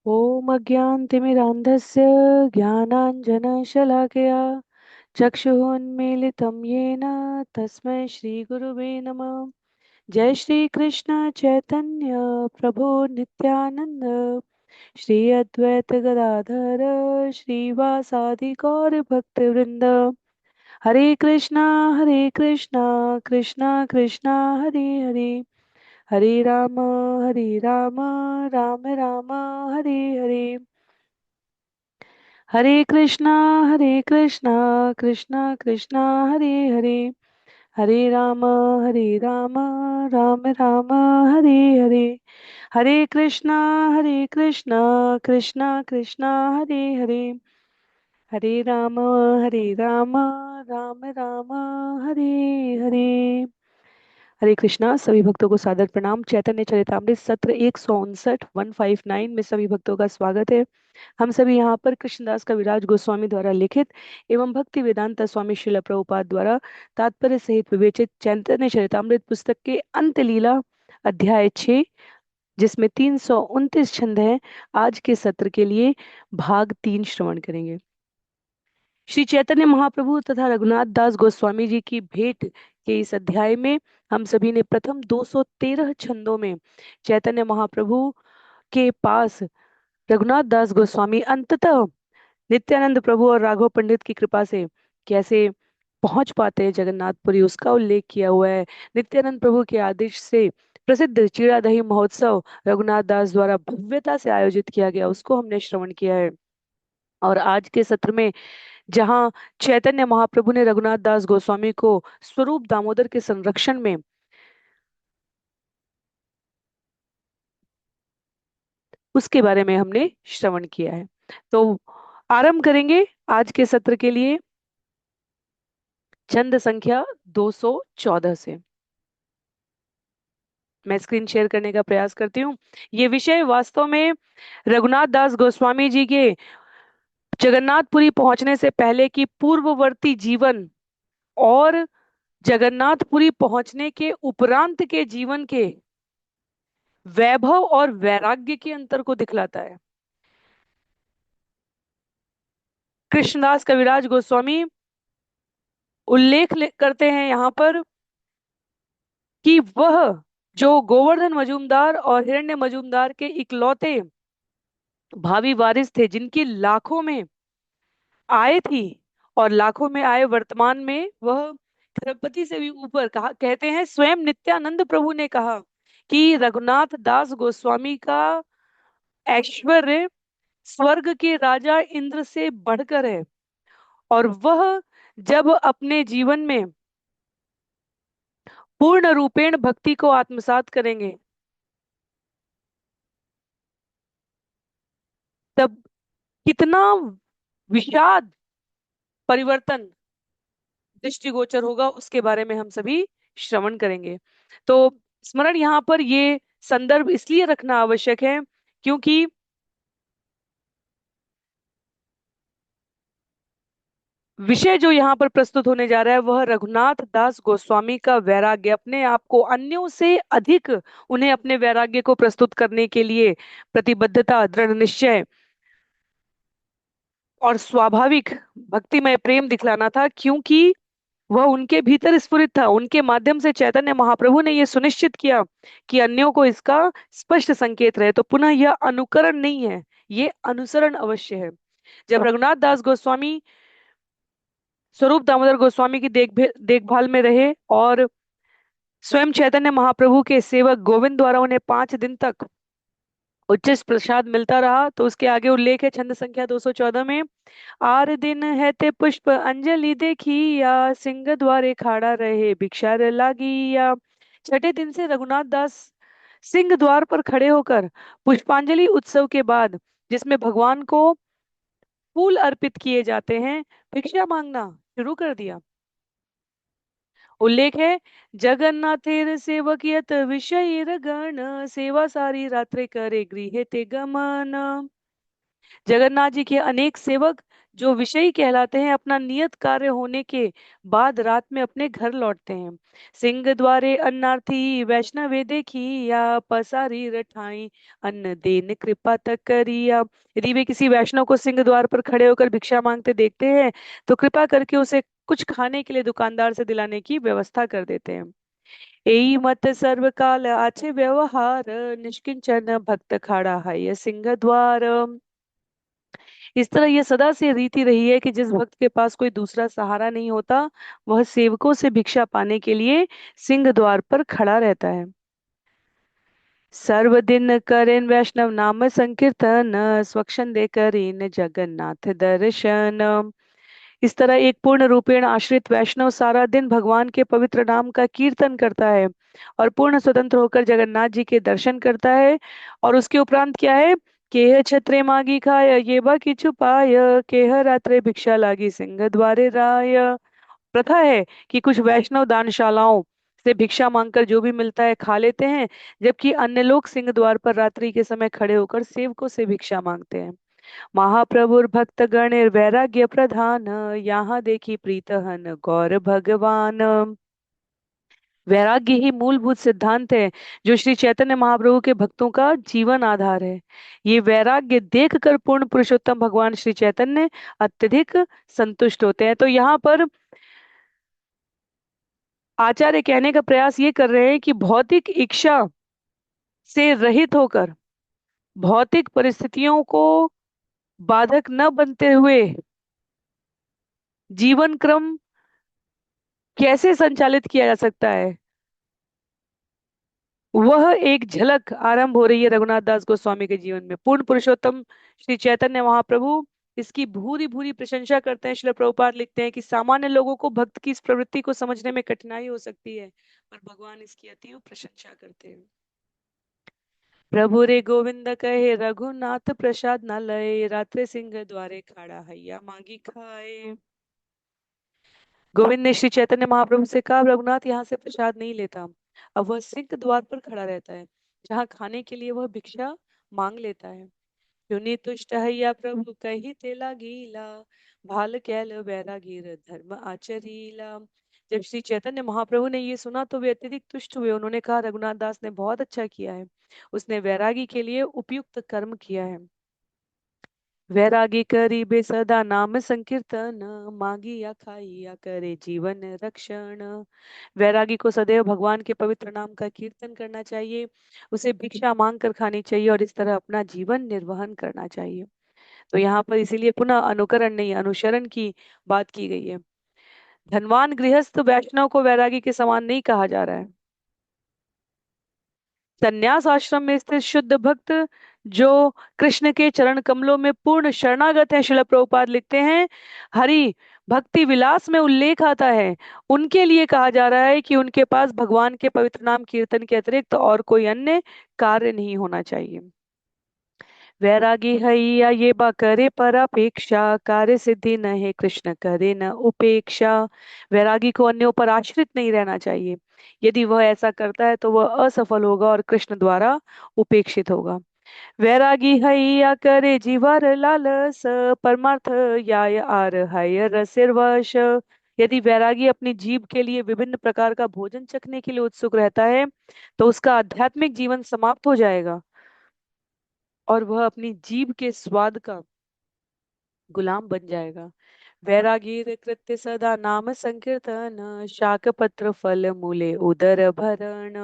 ॐ अज्ञानतिमिरान्धस्य ज्ञानाञ्जनशलाकया चक्षुरुन्मीलितं येन तस्मै श्रीगुरुवे नमः। जय श्री कृष्ण चैतन्य प्रभु नित्यानंद श्री अद्वैत गदाधर श्रीवासादि गौर भक्तवृंद। हरे कृष्णा कृष्णा कृष्णा हरे हरे, हरे राम राम राम हरे हरे। हरे कृष्णा कृष्णा कृष्णा हरे हरे, हरे राम राम राम हरे हरे। हरे कृष्णा कृष्णा कृष्णा हरे हरे, हरे राम राम राम हरे हरे। हरे कृष्णा। सभी भक्तों को सादर प्रणाम। चैतन्य चरितामृत सत्र 159 159 में सभी भक्तों का स्वागत है। हम सभी यहाँ पर कृष्णदास कविराज गोस्वामी द्वारा लिखित एवं भक्ति वेदांता स्वामी श्रील प्रभुपाद द्वारा तात्पर्य सहित विवेचित चैतन्य चरितामृत पुस्तक के अंत लीला अध्याय 6, जिसमें 329 छंद हैं, आज के सत्र के लिए भाग 3 श्रवण करेंगे। श्री चैतन्य महाप्रभु तथा रघुनाथ दास गोस्वामी जी की भेंट के इस अध्याय में हम सभी ने प्रथम 213 छंदों में चैतन्य महाप्रभु के पास रघुनाथ दास गोस्वामी अंततः नित्यानंद प्रभु और राघव पंडित की कृपा से कैसे पहुंच पाते हैं जगन्नाथपुरी, उसका उल्लेख किया हुआ है। नित्यानंद प्रभु के आदेश से प्रसिद्ध चीड़ा दही महोत्सव रघुनाथ दास द्वारा भव्यता से आयोजित किया गया, उसको हमने श्रवण किया है। और आज के सत्र में जहां चैतन्य महाप्रभु ने रघुनाथ दास गोस्वामी को स्वरूप दामोदर के संरक्षण में, उसके बारे में हमने श्रवण किया है। तो आरंभ करेंगे आज के सत्र के लिए छंद संख्या 214 से। मैं स्क्रीन शेयर करने का प्रयास करती हूँ। ये विषय वास्तव में रघुनाथ दास गोस्वामी जी के जगन्नाथपुरी पहुंचने से पहले की पूर्ववर्ती जीवन और जगन्नाथपुरी पहुंचने के उपरांत के जीवन के वैभव और वैराग्य के अंतर को दिखलाता है। कृष्णदास कविराज गोस्वामी करते हैं यहाँ पर कि वह जो गोवर्धन मजूमदार और हिरण्य मजूमदार के इकलौते भावी वारिस थे, जिनकी लाखों में आय थी और लाखों में आय वर्तमान में वह खरबपति से भी ऊपर, कहा कहते हैं स्वयं नित्यानंद प्रभु ने कहा कि रघुनाथ दास गोस्वामी का ऐश्वर्य स्वर्ग के राजा इंद्र से बढ़कर है। और वह जब अपने जीवन में पूर्ण रूपेण भक्ति को आत्मसात करेंगे, तब कितना विषाद परिवर्तन दृष्टिगोचर होगा, उसके बारे में हम सभी श्रवण करेंगे। तो स्मरण यहाँ पर ये संदर्भ इसलिए रखना आवश्यक है क्योंकि विषय जो यहाँ पर प्रस्तुत होने जा रहा है वह रघुनाथ दास गोस्वामी का वैराग्य, अपने आप को अन्यों से अधिक उन्हें अपने वैराग्य को प्रस्तुत करने के लिए प्रतिबद्धता, दृढ़ निश्चय और स्वाभाविक भक्तिमय प्रेम दिखलाना था, क्योंकि वह उनके भीतर स्फुरित था। उनके माध्यम से चैतन्य महाप्रभु ने यह सुनिश्चित किया कि अन्यों को इसका स्पष्ट संकेत रहे। तो पुनः यह अनुकरण नहीं है, ये अनुसरण अवश्य है। जब रघुनाथ दास गोस्वामी स्वरूप दामोदर गोस्वामी की देखभाल में रहे और स्वयं चैतन्य महाप्रभु के सेवक गोविंद द्वारा उन्हें 5 दिन तक उच्च प्रसाद मिलता रहा, तो उसके आगे उल्लेख है छंद संख्या 214 में। आर दिन है ते पुष्प अंजलि देखी या सिंह द्वारे खाड़ा रहे भिक्षा लागी या। छठे दिन से रघुनाथ दास सिंह द्वार पर खड़े होकर पुष्पांजलि उत्सव के बाद, जिसमें भगवान को फूल अर्पित किए जाते हैं, भिक्षा मांगना शुरू कर दिया। उल्लेख है जगन्नाथेर सेवक यत विषयीर गण सेवा सारी रात्रि करे गृह ते गमन। जगन्नाथ जी के अनेक सेवक जो विषयी कहलाते हैं अपना नियत कार्य होने के बाद रात में अपने घर लौटते हैं। सिंह द्वारे अन्नार्थी वैष्णवे देखी या पसारी रठाई अन्न देन कृपा तक करिया। यदि वे किसी वैष्णव को सिंह द्वार पर खड़े होकर भिक्षा मांगते देखते हैं तो कृपा करके उसे कुछ खाने के लिए दुकानदार से दिलाने की व्यवस्था कर देते हैं। एई मत सर्वकाल आचे व्यवहार निष्किंचन भक्त खाड़ा है सिंह द्वार। इस तरह यह सदा से रीति रही है कि जिस भक्त के पास कोई दूसरा सहारा नहीं होता वह सेवकों से भिक्षा पाने के लिए सिंह द्वार पर खड़ा रहता है। सर्व दिन करें वैष्णव नाम संकीर्तन स्वच्छंदे दे करीन जगन्नाथ दर्शन। इस तरह एक पूर्ण रूपेण आश्रित वैष्णव सारा दिन भगवान के पवित्र नाम का कीर्तन करता है और पूर्ण स्वतंत्र होकर जगन्नाथ जी के दर्शन करता है। और उसके उपरांत क्या है? केह छत्रे मागी खाय ये बा किछु पाय केह रात्रे भिक्षा लागी सिंह द्वारे राय। प्रथा है कि कुछ वैष्णव दानशालाओं से भिक्षा मांगकर जो भी मिलता है खा लेते हैं, जबकि अन्य लोग सिंह द्वार पर रात्रि के समय खड़े होकर सेवकों से भिक्षा मांगते हैं। महाप्रभुर भक्त गणेर वैराग्य प्रधान यहाँ देखी प्रीतहन गौर भगवान। वैराग्य ही मूलभूत सिद्धांत है जो श्री चैतन्य महाप्रभु के भक्तों का जीवन आधार है। ये वैराग्य देखकर पूर्ण पुरुषोत्तम भगवान श्री चैतन्य अत्यधिक संतुष्ट होते हैं। तो यहाँ पर आचार्य कहने का प्रयास ये कर रहे हैं कि भौतिक इच्छा से रहित होकर भौतिक परिस्थितियों को बाधक न बनते हुए जीवन क्रम कैसे संचालित किया जा सकता है, वह एक झलक आरंभ हो रही है रघुनाथ दास गोस्वामी के जीवन में। पूर्ण पुरुषोत्तम श्री चैतन्य महाप्रभु इसकी भूरी भूरी प्रशंसा करते हैं। श्रील प्रभुपाद लिखते हैं कि सामान्य लोगों को भक्त की इस प्रवृत्ति को समझने में कठिनाई हो सकती है, पर भगवान इसकी अति प्रशंसा करते हैं। प्रभु रे गोविंद कहे रघुनाथ प्रसाद न लय रात्रे सिंह द्वारे खाड़ा हैया मांगी खाए। गोविंद ने श्री चैतन्य महाप्रभु से कहा रघुनाथ यहाँ से प्रसाद नहीं लेता। अब वह सिंह द्वार पर खड़ा रहता है जहाँ खाने के लिए वह भिक्षा मांग लेता है। युनि तुष्ट हैया प्रभु कही तेला गीला भाल कैल वैरागीर धर्म आचरीला। जब श्री चैतन्य महाप्रभु ने ये सुना तो वे अत्यधिक तुष्ट हुए। उन्होंने कहा रघुनाथ दास ने बहुत अच्छा किया है, उसने वैरागी के लिए उपयुक्त कर्म किया है। वैरागी करी बे सदा नाम संकीर्तन मागी या खाई या करे जीवन रक्षण। वैरागी को सदैव भगवान के पवित्र नाम का कीर्तन करना चाहिए, उसे भिक्षा मांग कर खानी चाहिए और इस तरह अपना जीवन निर्वहन करना चाहिए। तो यहाँ पर इसीलिए पुनः अनुकरण नहीं अनुसरण की बात की गई है। धनवान गृहस्थ वैष्णव को वैरागी के समान नहीं कहा जा रहा है। संन्यास आश्रम में स्थित शुद्ध भक्त जो कृष्ण के चरण कमलों में पूर्ण शरणागत है, श्रील प्रभुपाद लिखते हैं हरि भक्ति विलास में उल्लेख आता है, उनके लिए कहा जा रहा है कि उनके पास भगवान के पवित्र नाम कीर्तन के अतिरिक्त और कोई अन्य कार्य नहीं होना चाहिए। वैरागी हैया ये बा करे पर अपेक्षा कार्य सिद्धि न है कृष्ण करे न उपेक्षा। वैरागी को अन्यों पर आश्रित नहीं रहना चाहिए, यदि वह ऐसा करता है तो वह असफल होगा और कृष्ण द्वारा उपेक्षित होगा। वैरागी हैया करे जीवर लालस परमार्थ याय आर है रसिर्वश। यदि वैरागी अपनी जीभ के लिए विभिन्न प्रकार का भोजन चखने के लिए उत्सुक रहता है तो उसका आध्यात्मिक जीवन समाप्त हो जाएगा और वह अपनी जीभ के स्वाद का गुलाम बन जाएगा। वैरागीर कृत्य सदा नाम संकीर्तन शाक पत्र फल मूले उदर भरण।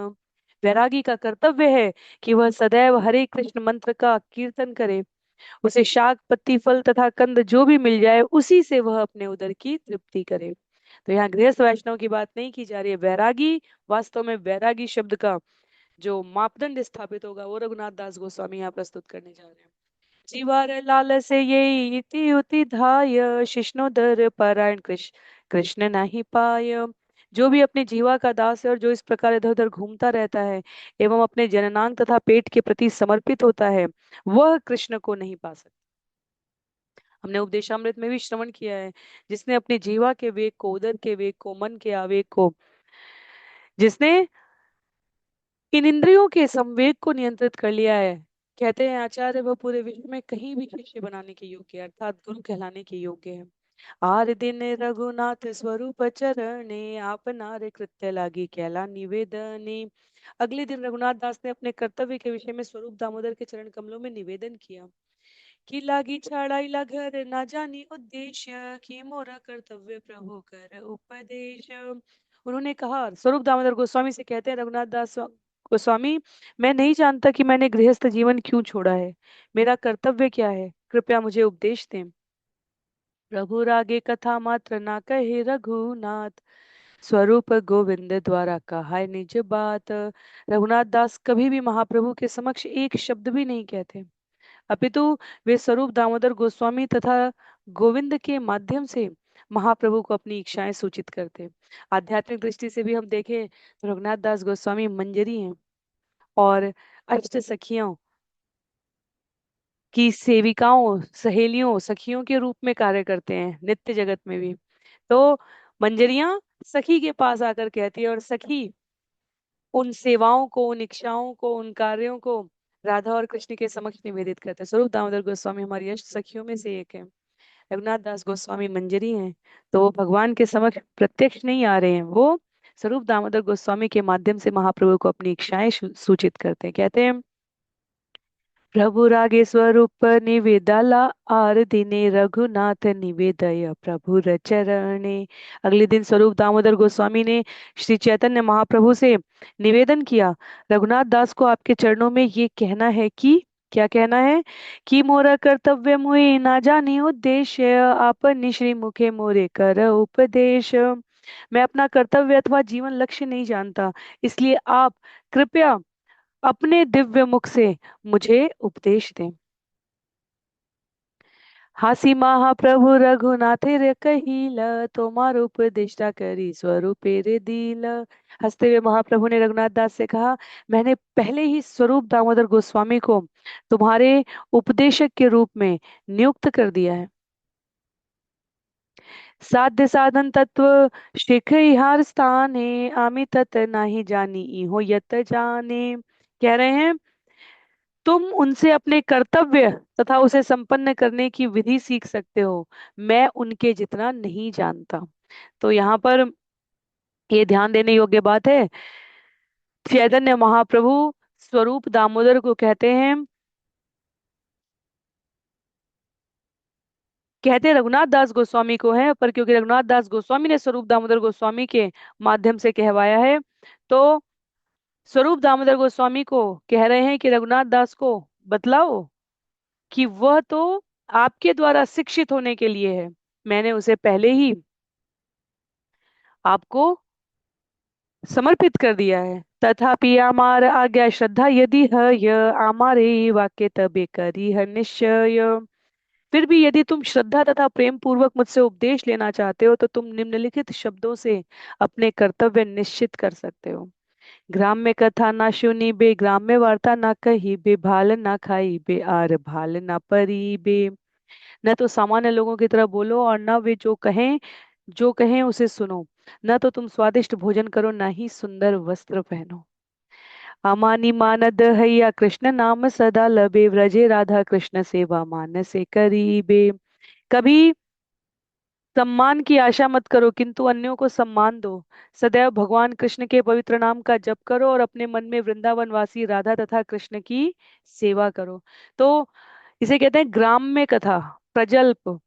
वैरागी का कर्तव्य है कि वह सदैव हरे कृष्ण मंत्र का कीर्तन करे, उसे शाक पत्ती फल तथा कंद जो भी मिल जाए उसी से वह अपने उदर की तृप्ति करे। तो यहाँ गृहस्थ वैष्णव की बात नहीं की जा रही है। वैरागी वास्तव में वैरागी शब्द का जो मापदंड स्थापित होगा वो रघुनाथ दास गोस्वामी यहाँ प्रस्तुत करने जा रहे हैं। जीवार लाल से ये इति उति धाय शिष्णोदर पारायण कृष्ण कृष्ण नहीं पाय। जो भी अपने जीवा का दास है और जो इस प्रकार इधर उधर घूमता रहता है एवं अपने जननांग तथा पेट के प्रति समर्पित होता है वह कृष्ण को नहीं पा सकता। हमने उपदेशामृत में भी श्रवण किया है, जिसने अपने जीवा के वेग को उदर के वेग को मन के आवेग को जिसने इन इंद्रियों के संवेग को नियंत्रित कर लिया है कहते हैं आचार्य वह पूरे विश्व में कहीं भी शिष्य बनाने के योग्य है, अर्थात गुरु कहलाने के योग्य है। आर दिन रघुनाथ स्वरूप चरणे आपना रे कृत्य लागी कैला निवेदने। अगले दिन रघुनाथ दास ने अपने कर्तव्य के विषय में स्वरूप दामोदर के चरण कमलों में निवेदन किया कि लागी छाड़ाई ला घर ना जानी उद्देश्य कि मोरा कर्तव्य प्रभु कर उपदेश। उन्होंने कहा, स्वरूप दामोदर गोस्वामी से कहते हैं रघुनाथ दास गोस्वामी, मैं नहीं जानता कि मैंने गृहस्थ जीवन क्यों छोड़ा है, मेरा कर्तव्य क्या है, कृपया मुझे उपदेश दें। प्रभु रागे कथा मात्र ना कहे रघुनाथ, स्वरूप गोविंद द्वारा कहा है निज बात। रघुनाथ दास कभी भी महाप्रभु के समक्ष एक शब्द भी नहीं कहते, अपितु वे स्वरूप दामोदर गोस्वामी तथा गोविंद के माध्यम से महाप्रभु को अपनी इच्छाएं सूचित करते। आध्यात्मिक दृष्टि से भी हम देखें तो रघुनाथ दास गोस्वामी मंजरी हैं और अष्ट सखियों की सेविकाओं, सहेलियों, सखियों के रूप में कार्य करते हैं नित्य जगत में भी। तो मंजरियां सखी के पास आकर कहती है और सखी उन सेवाओं को, उन इच्छाओं को, उन कार्यों को राधा और कृष्ण के समक्ष निवेदित करते हैं। स्वरूप दामोदर गोस्वामी हमारी अष्ट सखियों में से एक है। रघुनाथ दास गोस्वामी मंजरी हैं, तो वो भगवान के समक्ष प्रत्यक्ष नहीं आ रहे हैं, वो स्वरूप दामोदर गोस्वामी के माध्यम से महाप्रभु को अपनी इच्छाएं सूचित करते हैं। कहते हैं, प्रभु रागे स्वरूप निवेदाला आर दिने रघुनाथ निवेदय प्रभु चरणे। अगले दिन स्वरूप दामोदर गोस्वामी ने श्री चैतन्य महाप्रभु से निवेदन किया, रघुनाथ दास को आपके चरणों में ये कहना है कि, क्या कहना है, कि मोरा कर्तव्य मुए ना जाने उद्देश्य आपन श्री मुखे मोरे कर उपदेश। मैं अपना कर्तव्य अथवा जीवन लक्ष्य नहीं जानता, इसलिए आप कृपया अपने दिव्य मुख से मुझे उपदेश दें। हासी महाप्रभु रघुनाथेर कहिला तोमार उपदेष्टा करी स्वरूपे रे दीला। हंसते हुए महाप्रभु ने रघुनाथ दास से कहा, मैंने पहले ही स्वरूप दामोदर गोस्वामी को तुम्हारे उपदेशक के रूप में नियुक्त कर दिया है। साध्य साधन तत्व शिख हार स्थाने आमी तत नाही जानी इहो यत जाने। कह रहे हैं, तुम उनसे अपने कर्तव्य तथा उसे संपन्न करने की विधि सीख सकते हो, मैं उनके जितना नहीं जानता। तो यहाँ पर ये ध्यान देने योग्य बात है, चैतन्य महाप्रभु स्वरूप दामोदर को कहते हैं, कहते रघुनाथ दास गोस्वामी को है, पर क्योंकि रघुनाथ दास गोस्वामी ने स्वरूप दामोदर गोस्वामी के माध्यम से कहवाया है, तो स्वरूप दामोदर गोस्वामी को कह रहे हैं कि रघुनाथ दास को बतलाओ कि वह तो आपके द्वारा शिक्षित होने के लिए है, मैंने उसे पहले ही आपको समर्पित कर दिया है। तथापि आमार आज्ञा श्रद्धा यदि है य आमारे वाक्य तबे करी है निश्चय। फिर भी यदि तुम श्रद्धा तथा प्रेम पूर्वक मुझसे उपदेश लेना चाहते हो तो तुम निम्नलिखित शब्दों से अपने कर्तव्य निश्चित कर सकते हो। ग्राम्य कथा ना सुनी बे, ग्राम्य वार्ता ना कही बे, भाल ना खाई बे, आर भाल ना परी बे। न तो सामान्य लोगों की तरह बोलो और न वे जो कहें उसे सुनो। न तो तुम स्वादिष्ट भोजन करो, न ही सुंदर वस्त्र पहनो। अमानी मानद हैया कृष्ण नाम सदा लबे, व्रजे राधा कृष्ण सेवा मानसे करीबे। कभी सम्मान की आशा मत करो, किंतु अन्यों को सम्मान दो। सदैव भगवान कृष्ण के पवित्र नाम का जप करो और अपने मन में वृंदावन वासी राधा तथा कृष्ण की सेवा करो। तो इसे कहते हैं ग्राम्य कथा, प्रजल्प।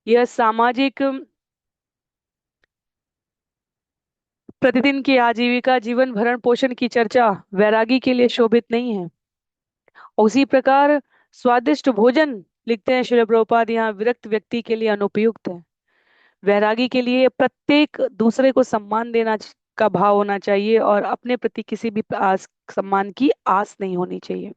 यह सामाजिक प्रतिदिन की आजीविका, जीवन भरण पोषण की चर्चा वैरागी के लिए शोभित नहीं है। उसी प्रकार स्वादिष्ट भोजन, लिखते हैं श्रील प्रभुपाद, यहाँ विरक्त व्यक्ति के लिए अनुपयुक्त है। वैरागी के लिए प्रत्येक दूसरे को सम्मान देना का भाव होना चाहिए और अपने प्रति किसी भी सम्मान की आस नहीं होनी चाहिए।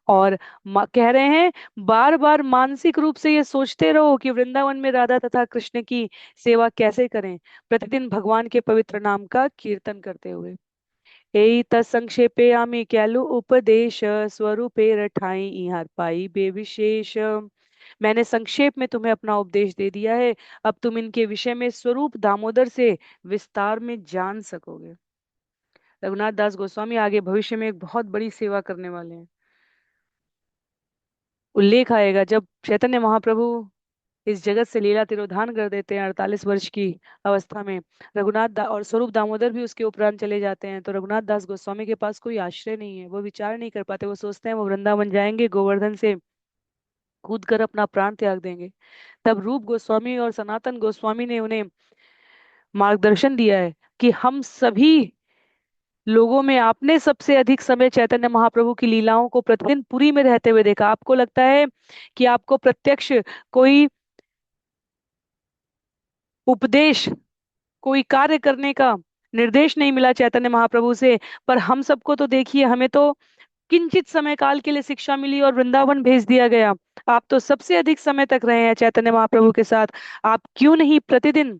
और कह रहे हैं, बार बार मानसिक रूप से ये सोचते रहो कि वृंदावन में राधा तथा कृष्ण की सेवा कैसे करें, प्रतिदिन भगवान के पवित्र नाम का कीर्तन करते हुए। एई तत्संक्षेपे आमी कैलु उपदेश, स्वरूपे रठाई इहार पाई बेविशेष। मैंने संक्षेप में तुम्हें अपना उपदेश दे दिया है, अब तुम इनके विषय में स्वरूप दामोदर से विस्तार में जान सकोगे। रघुनाथ दास गोस्वामी आगे भविष्य में एक बहुत बड़ी सेवा करने वाले हैं। उल्लेख आएगा जब चैतन्य महाप्रभु इस जगत से लीला तिरोधान कर देते हैं 48 वर्ष की अवस्था में। और स्वरूप दामोदर भी उसके उपरांत चले जाते हैं। तो रघुनाथ दास गोस्वामी के पास कोई आश्रय नहीं है, वो विचार नहीं कर पाते। वो सोचते हैं वो वृंदावन जाएंगे, गोवर्धन से कूद कर अपना प्राण त्याग देंगे। तब रूप गोस्वामी और सनातन गोस्वामी ने उन्हें मार्गदर्शन दिया है कि हम सभी लोगों में आपने सबसे अधिक समय चैतन्य महाप्रभु की लीलाओं को प्रतिदिन पुरी में रहते हुए देखा। आपको लगता है कि आपको प्रत्यक्ष कोई उपदेश, कोई कार्य करने का निर्देश नहीं मिला चैतन्य महाप्रभु से, पर हम सबको तो देखिए, हमें तो किंचित समय काल के लिए शिक्षा मिली और वृंदावन भेज दिया गया। आप तो सबसे अधिक समय तक रहे हैं चैतन्य महाप्रभु के साथ। आप क्यों नहीं प्रतिदिन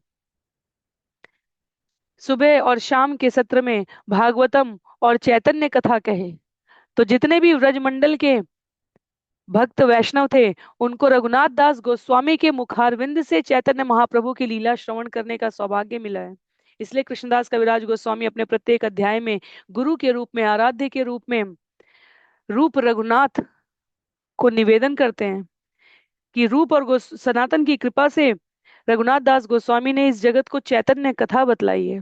सुबह और शाम के सत्र में भागवतम और चैतन्य कथा कहे? तो जितने भी व्रजमंडल के भक्त वैष्णव थे, उनको रघुनाथ दास गोस्वामी के मुखारविंद से चैतन्य महाप्रभु की लीला श्रवण करने का सौभाग्य मिला है। इसलिए कृष्णदास कविराज गोस्वामी अपने प्रत्येक अध्याय में गुरु के रूप में, आराध्य के रूप में रूप रघुनाथ को निवेदन करते हैं कि रूप और सनातन की कृपा से रघुनाथ दास गोस्वामी ने इस जगत को चैतन्य कथा बतलाई है।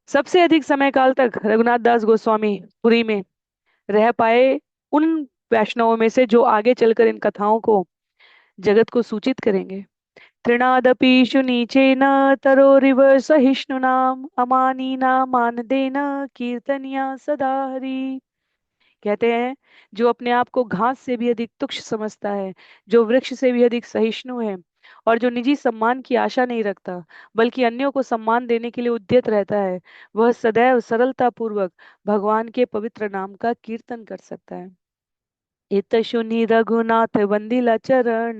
सबसे अधिक समय काल तक रघुनाथ दास गोस्वामी पुरी में रह पाए उन वैष्णवों में से जो आगे चलकर इन कथाओं को जगत को सूचित करेंगे। तृणादपि शुनीचेन तरोरिव सहिष्णुनाम अमानीना मानदेन कीर्तनिया सदा हरि। कहते हैं जो अपने आप को घास से भी अधिक तुच्छ समझता है, जो वृक्ष से भी अधिक सहिष्णु है, और जो निजी सम्मान की आशा नहीं रखता बल्कि अन्यों को सम्मान देने के लिए उद्यत रहता है, वह सदैव सरलता पूर्वक भगवान के पवित्र नाम का कीर्तन कर सकता है। इत शुनि रघुनाथ वंदिला चरण,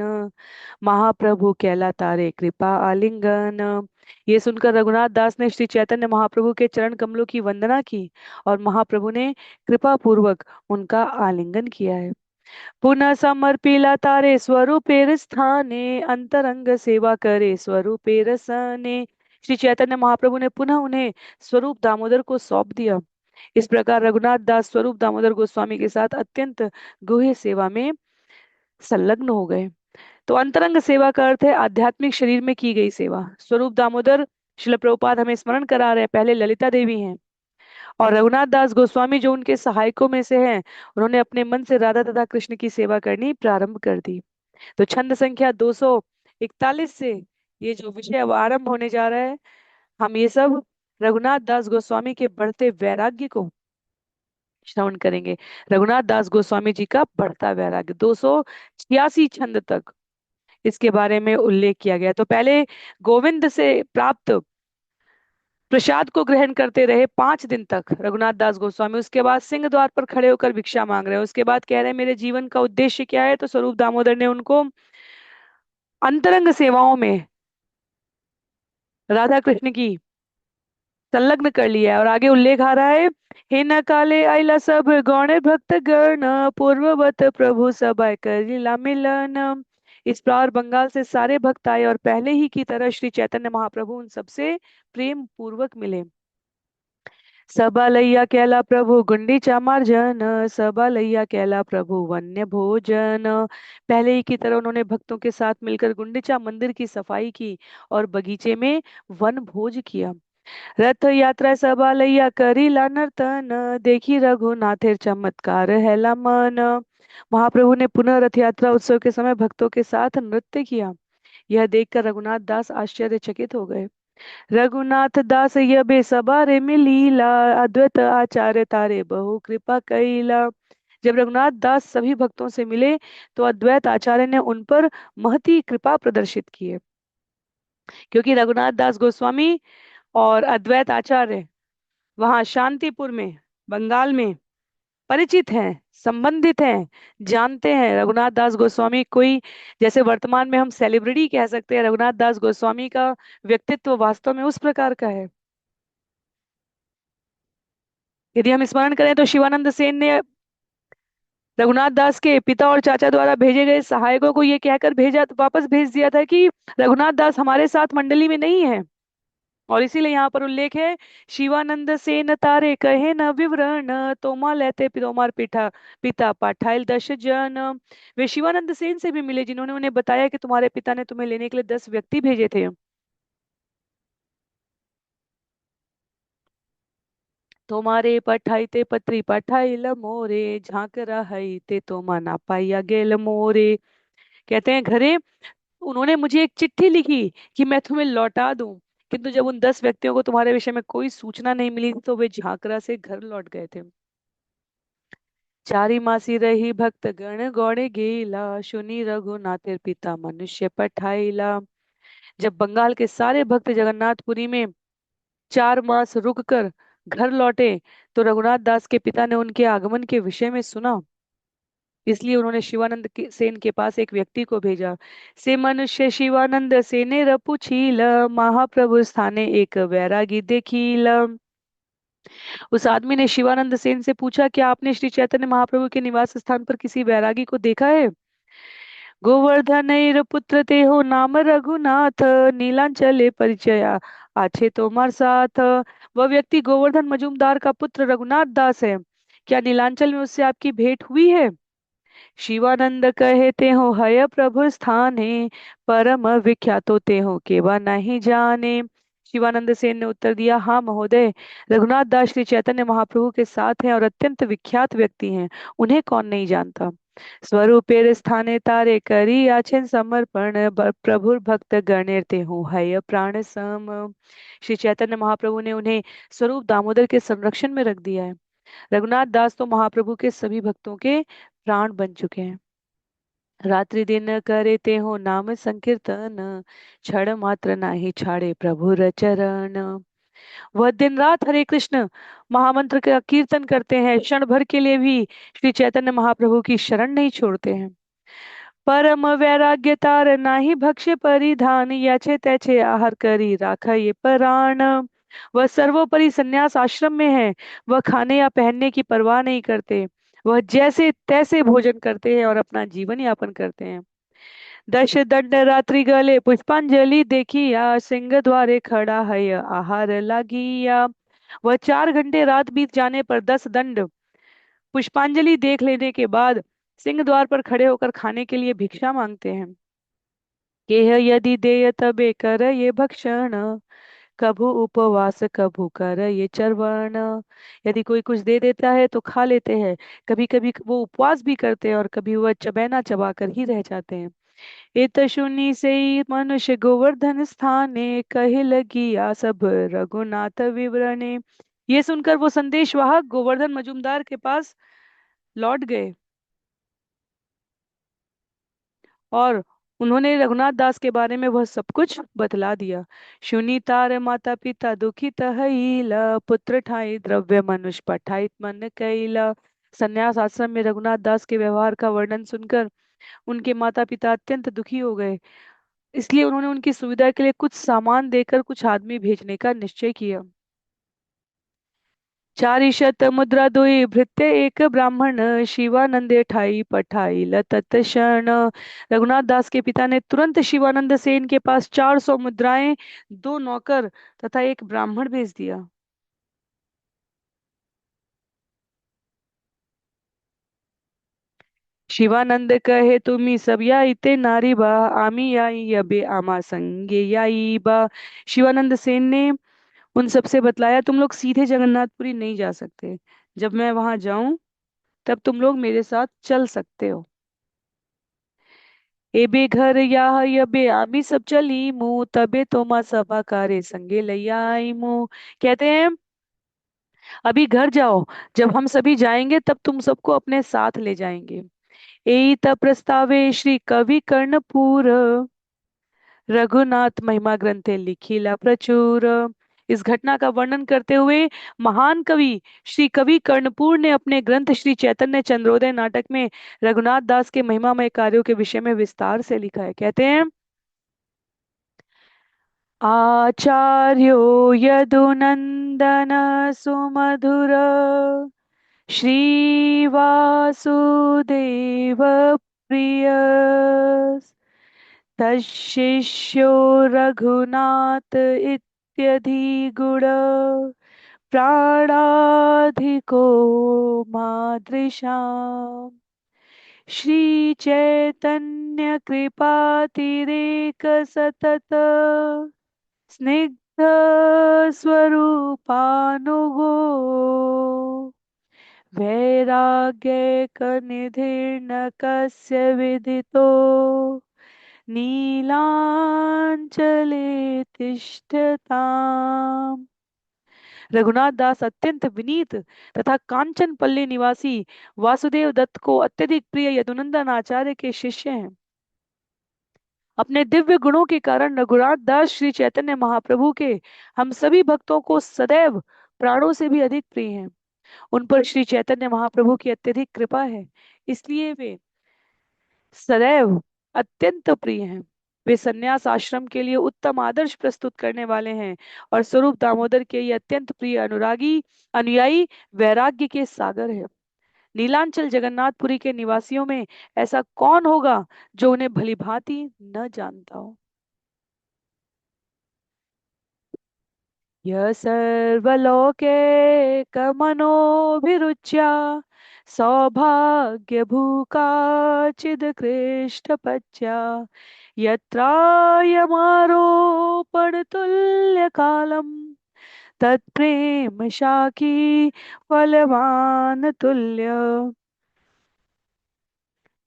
महाप्रभु कहला तारे कृपा आलिंगन। ये सुनकर रघुनाथ दास ने श्री चैतन्य महाप्रभु के चरण कमलों की वंदना की और महाप्रभु ने कृपा पूर्वक उनका आलिंगन किया है। पुनः समर्पिला तारे स्वरूपेर स्थाने, अंतरंग सेवा करे स्वरूपेर सने। श्री चैतन्य महाप्रभु ने पुनः उन्हें स्वरूप दामोदर को सौंप दिया। इस प्रकार रघुनाथ दास स्वरूप दामोदर गोस्वामी के साथ अत्यंत गुह्य सेवा में संलग्न हो गए। तो अंतरंग सेवा का अर्थ है आध्यात्मिक शरीर में की गई सेवा। स्वरूप दामोदर, शिल प्रभुपाद हमें स्मरण करा रहे हैं, पहले ललिता देवी हैं, और रघुनाथ दास गोस्वामी जो उनके सहायकों में से हैं, उन्होंने अपने मन से राधा तथा कृष्ण की सेवा करनी प्रारंभ कर दी। तो छंद संख्या 241 से ये जो विषय अब आरंभ होने जा रहा है, हम ये सब रघुनाथ दास गोस्वामी के बढ़ते वैराग्य को श्रवण करेंगे। रघुनाथ दास गोस्वामी जी का बढ़ता वैराग्य 286 छंद तक इसके बारे में उल्लेख किया गया। तो पहले गोविंद से प्राप्त प्रसाद को ग्रहण करते रहे 5 दिन तक रघुनाथ दास गोस्वामी। उसके बाद सिंह द्वार पर खड़े होकर भिक्षा मांग रहे हैं। उसके बाद कह रहे हैं मेरे जीवन का उद्देश्य क्या है, तो स्वरूप दामोदर ने उनको अंतरंग सेवाओं में राधा कृष्ण की संलग्न कर लिया है। और आगे उल्लेख आ रहा है, हे न काले आइला सब गौण भक्त गण, पूर्ववत प्रभु सभा करिला मिलन। इस प्रकार बंगाल से सारे भक्त आए और पहले ही की तरह श्री चैतन्य महाप्रभु उन सबसे प्रेम पूर्वक मिले। सबा लैया कैला प्रभु गुंडीचा मार्जन, सबा लैया कैला प्रभु वन्य भोजन। पहले ही की तरह उन्होंने भक्तों के साथ मिलकर गुंडीचा मंदिर की सफाई की और बगीचे में वन भोज किया। रथ यात्रा सभा लैया करीला नर्तन, देखी रघुनाथेर चमत्कार हैला मन। महाप्रभु ने पुनः रथ यात्रा उत्सव के समय भक्तों के साथ नृत्य किया। यह देखकर रघुनाथ दास आश्चर्यचकित हो गए। रघुनाथ दास यबे सभा रे मिलीला, अद्वैत आचार्य तारे बहु कृपा कैला। जब रघुनाथ दास सभी भक्तों से मिले तो अद्वैत आचार्य ने उन पर महती कृपा प्रदर्शित की है। क्योंकि रघुनाथ दास गोस्वामी और अद्वैत आचार्य वहां शांतिपुर में, बंगाल में परिचित हैं, संबंधित हैं, जानते हैं। रघुनाथ दास गोस्वामी कोई, जैसे वर्तमान में हम सेलिब्रिटी कह सकते हैं, रघुनाथ दास गोस्वामी का व्यक्तित्व वास्तव में उस प्रकार का है। यदि हम स्मरण करें तो शिवानंद सेन ने रघुनाथ दास के पिता और चाचा द्वारा भेजे गए सहायकों को ये कहकर भेजा, वापस भेज दिया था कि रघुनाथ दास हमारे साथ मंडली में नहीं है। और इसीलिए यहाँ पर उल्लेख है, शिवानंद सेन तारे कहे न विवरण, तोमा लेते तोमार पिता पिता पाठाइल 10 जन। वे शिवानंद सेन से भी मिले जिन्होंने उन्हें बताया कि तुम्हारे पिता ने तुम्हें लेने के लिए 10 व्यक्ति भेजे थे। तुम्हारे पठाइते पत्री पठाइल मोरे, झांक रहाई ते तो मना पाइया गेल मोरे। कहते हैं घरे उन्होंने मुझे एक चिट्ठी लिखी कि मैं तुम्हें लौटा दूं, किंतु जब उन 10 व्यक्तियों को तुम्हारे विषय में कोई सूचना नहीं मिली तो वे झांकरा से घर लौट गए थे। चारी मासी रही भक्त गण गौड़े गेला, सुनी रघुनाथेर पिता मनुष्य पठाइला। जब बंगाल के सारे भक्त जगन्नाथपुरी में 4 मास रुककर घर लौटे तो रघुनाथ दास के पिता ने उनके आगमन के विषय में सुना, इसलिए उन्होंने सेन के पास एक व्यक्ति को भेजा। से मनुष्य शिवानंद सेने रपुछील, महाप्रभु स्थाने एक वैरागी देखील। उस आदमी ने शिवानंद सेन से पूछा, क्या आपने श्री चैतन्य महाप्रभु के निवास स्थान पर किसी वैरागी को देखा है? गोवर्धन पुत्र ते हो नाम रघुनाथ, नीलांचले परिचया आछे तोमार साथ। वह व्यक्ति गोवर्धन मजूमदार का पुत्र रघुनाथ दास है, क्या नीलांचल में उससे आपकी भेंट हुई है? शिवानंद कहते हो हय प्रभु स्थाने, परम विख्यातो ते हो केवा नहीं जाने। शिवानंद सेन ने उत्तर दिया, हाँ महोदय, रघुनाथ दास श्री चैतन्य महाप्रभु के साथ हैं और अत्यंत विख्यात व्यक्ति हैं, उन्हें कौन नहीं जानता। स्वरूपेर स्थाने तारे करी आछेन समर्पण, प्रभुर भक्त गणेर ते हूँ हय प्राण सम। श्री चैतन्य महाप्रभु ने उन्हें स्वरूप दामोदर के संरक्षण में रख दिया है। रघुनाथ दास तो महाप्रभु के सभी भक्तों के प्राण बन चुके हैं। रात्रि दिन करे ते हो नाम संकीर्तन, क्षण मात्र नाही छाड़े प्रभु चरण। वह दिन रात हरे कृष्ण महामंत्र का कीर्तन करते हैं, क्षण भर के लिए भी श्री चैतन्य महाप्रभु की शरण नहीं छोड़ते हैं। परम वैराग्य तार नाही भक्ष्य परिधान, याचे त्याचे आहार करी राखा ये प्राण। वह सर्वोपरि संन्यास आश्रम में है, वह खाने या पहनने की परवाह नहीं करते, वह जैसे तैसे भोजन करते हैं और अपना जीवन यापन करते हैं। दश दंड रात्रि गले पुष्पांजलि देखिया, सिंह द्वारे खड़ा है आहार लागिया। वह 4 घंटे रात बीत जाने पर 10 दंड पुष्पांजलि देख लेने के बाद सिंह द्वार पर खड़े होकर खाने के लिए भिक्षा मांगते हैं। केह यदि देय तबे कर ये भक्षण, कभू उपवास कभू कर ये चरवण। यदि कोई कुछ दे देता है तो खा लेते हैं, कभी कभी वो उपवास भी करते हैं और कभी वह चबैना चबा कर ही रह जाते हैं। इत शुनि से मनुष्य गोवर्धन स्थाने, कहे लगी आ सब रघुनाथ विवरणे। ये सुनकर वो संदेशवाहक गोवर्धन मजूमदार के पास लौट गए और उन्होंने रघुनाथ दास के बारे में वह सब कुछ बतला दिया। शुनि तार माता पिता दुखित हईला, पुत्र ठाई द्रव्य मनुष्य पठाइत मन कैला। संन्यास आश्रम में रघुनाथ दास के व्यवहार का वर्णन सुनकर उनके माता पिता अत्यंत दुखी हो गए, इसलिए उन्होंने उनकी सुविधा के लिए कुछ सामान देकर कुछ आदमी भेजने का निश्चय किया। चारिशत मुद्रा दुई भृत्य एक ब्राह्मण, शिवानंदे ठाई पठाई तत्क्षण। रघुनाथ दास के पिता ने तुरंत शिवानंद सेन के पास 400 मुद्राएं, 2 नौकर तथा एक ब्राह्मण भेज दिया। शिवानंद कहे तुम्ही सब या इते नारी बा, आमी याई यबे आमा संगे याई बा। शिवानंद सेन ने उन सबसे बतलाया, तुम लोग सीधे जगन्नाथपुरी नहीं जा सकते, जब मैं वहां जाऊं तब तुम लोग मेरे साथ चल सकते हो। एबे घर या यबे आमी सब चली मु, तबे तोमा सभा कारे संगे लैया आई मु। कहते हैं अभी घर जाओ, जब हम सभी जाएंगे तब तुम सबको अपने साथ ले जाएंगे। एई त प्रस्तावे श्री कवि कर्णपुर, रघुनाथ महिमा ग्रंथे लिखिला प्रचुर। इस घटना का वर्णन करते हुए महान कवि श्री कवि कर्णपुर ने अपने ग्रंथ श्री चैतन्य चंद्रोदय नाटक में रघुनाथ दास के महिमामय कार्यों के विषय में विस्तार से लिखा है। कहते हैं, आचार्यो यदुनंदन सुमधुर, श्रीवासुदेव प्रिय, तशिष्यो रघुनाथ गुण प्राणाधिको मादृशाम् श्री चैतन्य कृपातिरेक सतत स्निग्ध स्वरूपानुगो वैराग्यैकनिधिर्न कस्य विदितो नीलांचले तिष्ठताम्। रघुनाथ दास अत्यंत विनीत तथा कांचनपल्ली निवासी वासुदेव दत्त को अत्यधिक प्रिय यदुनंदन आचार्य के शिष्य हैं। अपने दिव्य गुणों के कारण रघुनाथ दास श्री चैतन्य महाप्रभु के हम सभी भक्तों को सदैव प्राणों से भी अधिक प्रिय हैं। उन पर श्री चैतन्य महाप्रभु की अत्यधिक कृपा है, इसलिए वे सदैव अत्यंत प्रिय हैं। वे संन्यास आश्रम के लिए उत्तम आदर्श प्रस्तुत करने वाले हैं और स्वरूप दामोदर के ये अत्यंत प्रिय अनुरागी अनुयायी वैराग्य के सागर है। नीलांचल जगन्नाथपुरी के निवासियों में ऐसा कौन होगा जो उन्हें भली भांति न जानता हो। यह सर्वलोके कमनोभिरुच्या सौभाग्य भूका चिदकृष्टपच्या यत्रायमारोपण तुल्य कालम तत्प्रेम शाखी फलवान तुल्य।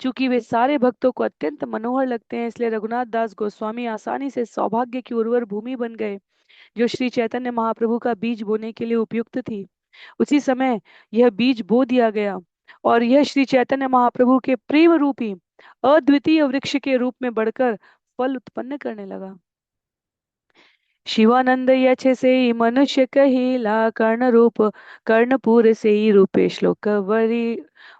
चूंकि वे सारे भक्तों को अत्यंत मनोहर लगते हैं, इसलिए रघुनाथ दास गोस्वामी आसानी से सौभाग्य की उर्वर भूमि बन गए जो श्री चैतन्य महाप्रभु का बीज बोने के लिए उपयुक्त थी। उसी समय यह बीज बो दिया गया और यह श्री चैतन्य महाप्रभु के प्रेम रूपी अद्वितीय वृक्ष के रूप में बढ़कर फल उत्पन्न करने लगा। शिवानंद यछ से मनुष्य कहिला कर्ण रूप कर्णपुर से ही रूपे श्लोक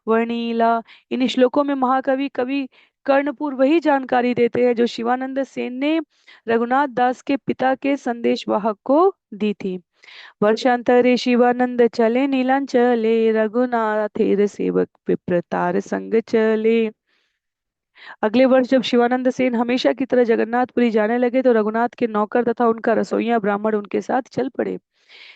वर्णीला। इन श्लोकों में महाकवि कवि कर्णपुर वही जानकारी देते हैं जो शिवानंद सेन ने रघुनाथ दास के पिता के संदेश वाहक को दी थी। वर्षांतरे शिवानंद चले नीलांचले रघुनाथेर सेवक विप्रतार संग चले। अगले वर्ष जब शिवानंद सेन हमेशा की तरह जगन्नाथपुरी जाने लगे तो रघुनाथ के नौकर तथा उनका रसोइया ब्राह्मण उनके साथ चल पड़े।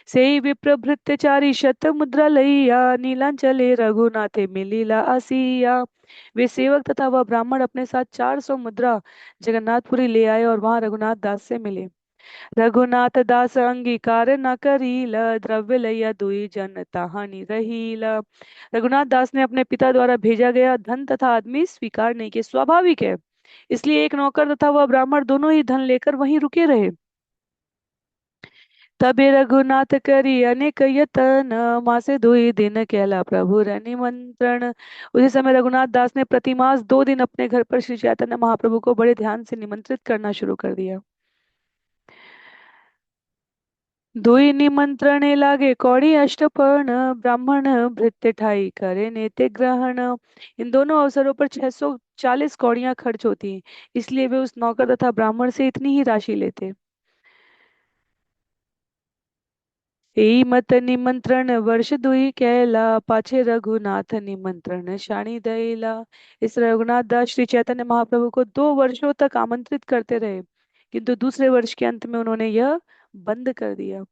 सेई विप्र भृत्यचारी शत मुद्रा लइया नीलांचले रघुनाथे मिलीला आसिया। वे सेवक तथा वह ब्राह्मण अपने साथ 400 मुद्रा जगन्नाथपुरी ले आए और वहां रघुनाथ दास से मिले। रघुनाथ दास अंगीकार न करील द्रव्य लैया दुई जन ताहानी रहील। रघुनाथ दास ने अपने पिता द्वारा भेजा गया धन तथा आदमी स्वीकार नहीं किए, स्वाभाविक है, इसलिए एक नौकर तथा वह ब्राह्मण दोनों ही धन लेकर वहीं रुके रहे। तबे रघुनाथ करी अनेक यतन मासे दुई दिन केला प्रभु निमंत्रण। उसी समय रघुनाथ दास ने प्रतिमास 2 दिन अपने घर पर श्री चैतन्य महाप्रभु को बड़े ध्यान से निमंत्रित करना शुरू कर दिया। दुई निमंत्रणे लागे कौड़ी अष्टपर्ण ब्राह्मण भृत्य ठाई करे नेते ग्रहण। इन दोनों अवसरों पर 640 कौड़ियां खर्च होती हैं, इसलिए वे उस नौकर तथा ब्राह्मण से इतनी ही राशि लेते। एई मत निमंत्रण वर्ष दुई कैला पाछे रघुनाथ निमंत्रण शाणी दयला। इस रघुनाथ दास श्री चैतन्य महाप्रभु को 2 वर्षों तक आमंत्रित करते रहे, किंतु दूसरे वर्ष के अंत में उन्होंने यह बंद कर दिया।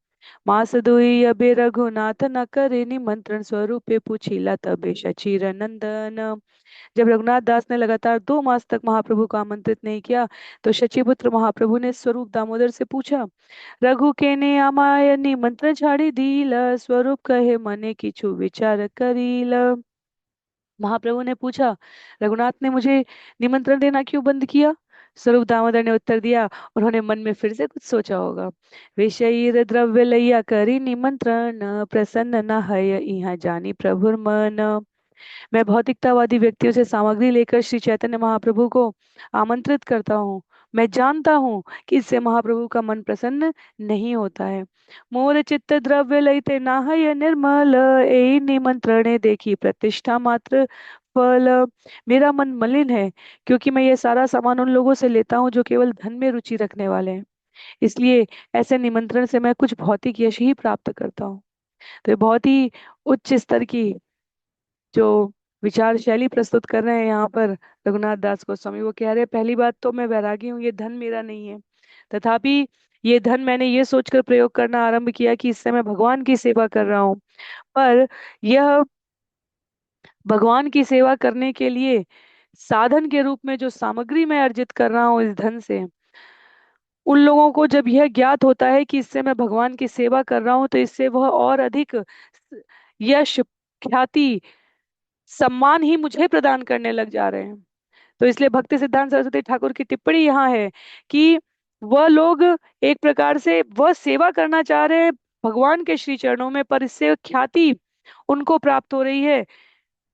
मास दुई अबे रघुनाथ न करे निमंत्रण स्वरूपे पूछिला तबे शचीर नंदन। जब रघुनाथ दास ने लगातार 2 मास तक महाप्रभु को आमंत्रित नहीं किया तो शचीपुत्र महाप्रभु ने स्वरूप दामोदर से पूछा, रघु के ने आमाय निमंत्रण छाड़ी दील स्वरूप कहे मने किछु विचार करील। महाप्रभु ने पूछा, रघुनाथ ने मुझे निमंत्रण देना क्यों बंद किया। स्वरूप दामोदर ने उत्तर दिया, उन्होंने मन में फिर से कुछ सोचा होगा। विषयीर द्रव्य लैया करी निमंत्रण प्रसन्न न है यहाँ जानी प्रभुर मन। मैं भौतिकतावादी व्यक्तियों से सामग्री लेकर श्री चैतन्य महाप्रभु को आमंत्रित करता हूँ। मैं जानता हूँ कि इससे महाप्रभु का मन प्रसन्न नहीं होता है। मोर चित्त द्रव्य लयते नाहय निर्मल ए निमंत्रणे देखी प्रतिष्ठा मात्र फल। मेरा मन मलिन है क्योंकि मैं ये सारा सामान उन लोगों से लेता हूँ जो केवल धन में रुचि रखने वाले हैं, इसलिए ऐसे निमंत्रण से मैं कुछ भौतिक यश ही प्राप्त करता हूँ। तो ये बहुत ही उच्च स्तर की जो विचार शैली प्रस्तुत कर रहे हैं यहाँ पर रघुनाथ दास गोस्वामी। वो कह रहे हैं, पहली बात तो मैं वैरागी हूँ, ये धन मेरा नहीं है, तथापि ये धन मैंने ये सोचकर प्रयोग करना आरंभ किया कि इससे मैं भगवान की सेवा कर रहा हूँ। पर यह भगवान की सेवा करने के लिए साधन के रूप में जो सामग्री मैं अर्जित कर रहा हूँ इस धन से, उन लोगों को जब यह ज्ञात होता है कि इससे मैं भगवान की सेवा कर रहा हूं, तो इससे वह और अधिक यश, ख्याति, सम्मान ही मुझे प्रदान करने लग जा रहे हैं। तो इसलिए भक्ति सिद्धांत सरस्वती ठाकुर की टिप्पणी यहाँ है कि वह लोग एक प्रकार से वह सेवा करना चाह रहे हैं भगवान के श्री चरणों में, पर इससे ख्याति उनको प्राप्त हो रही है।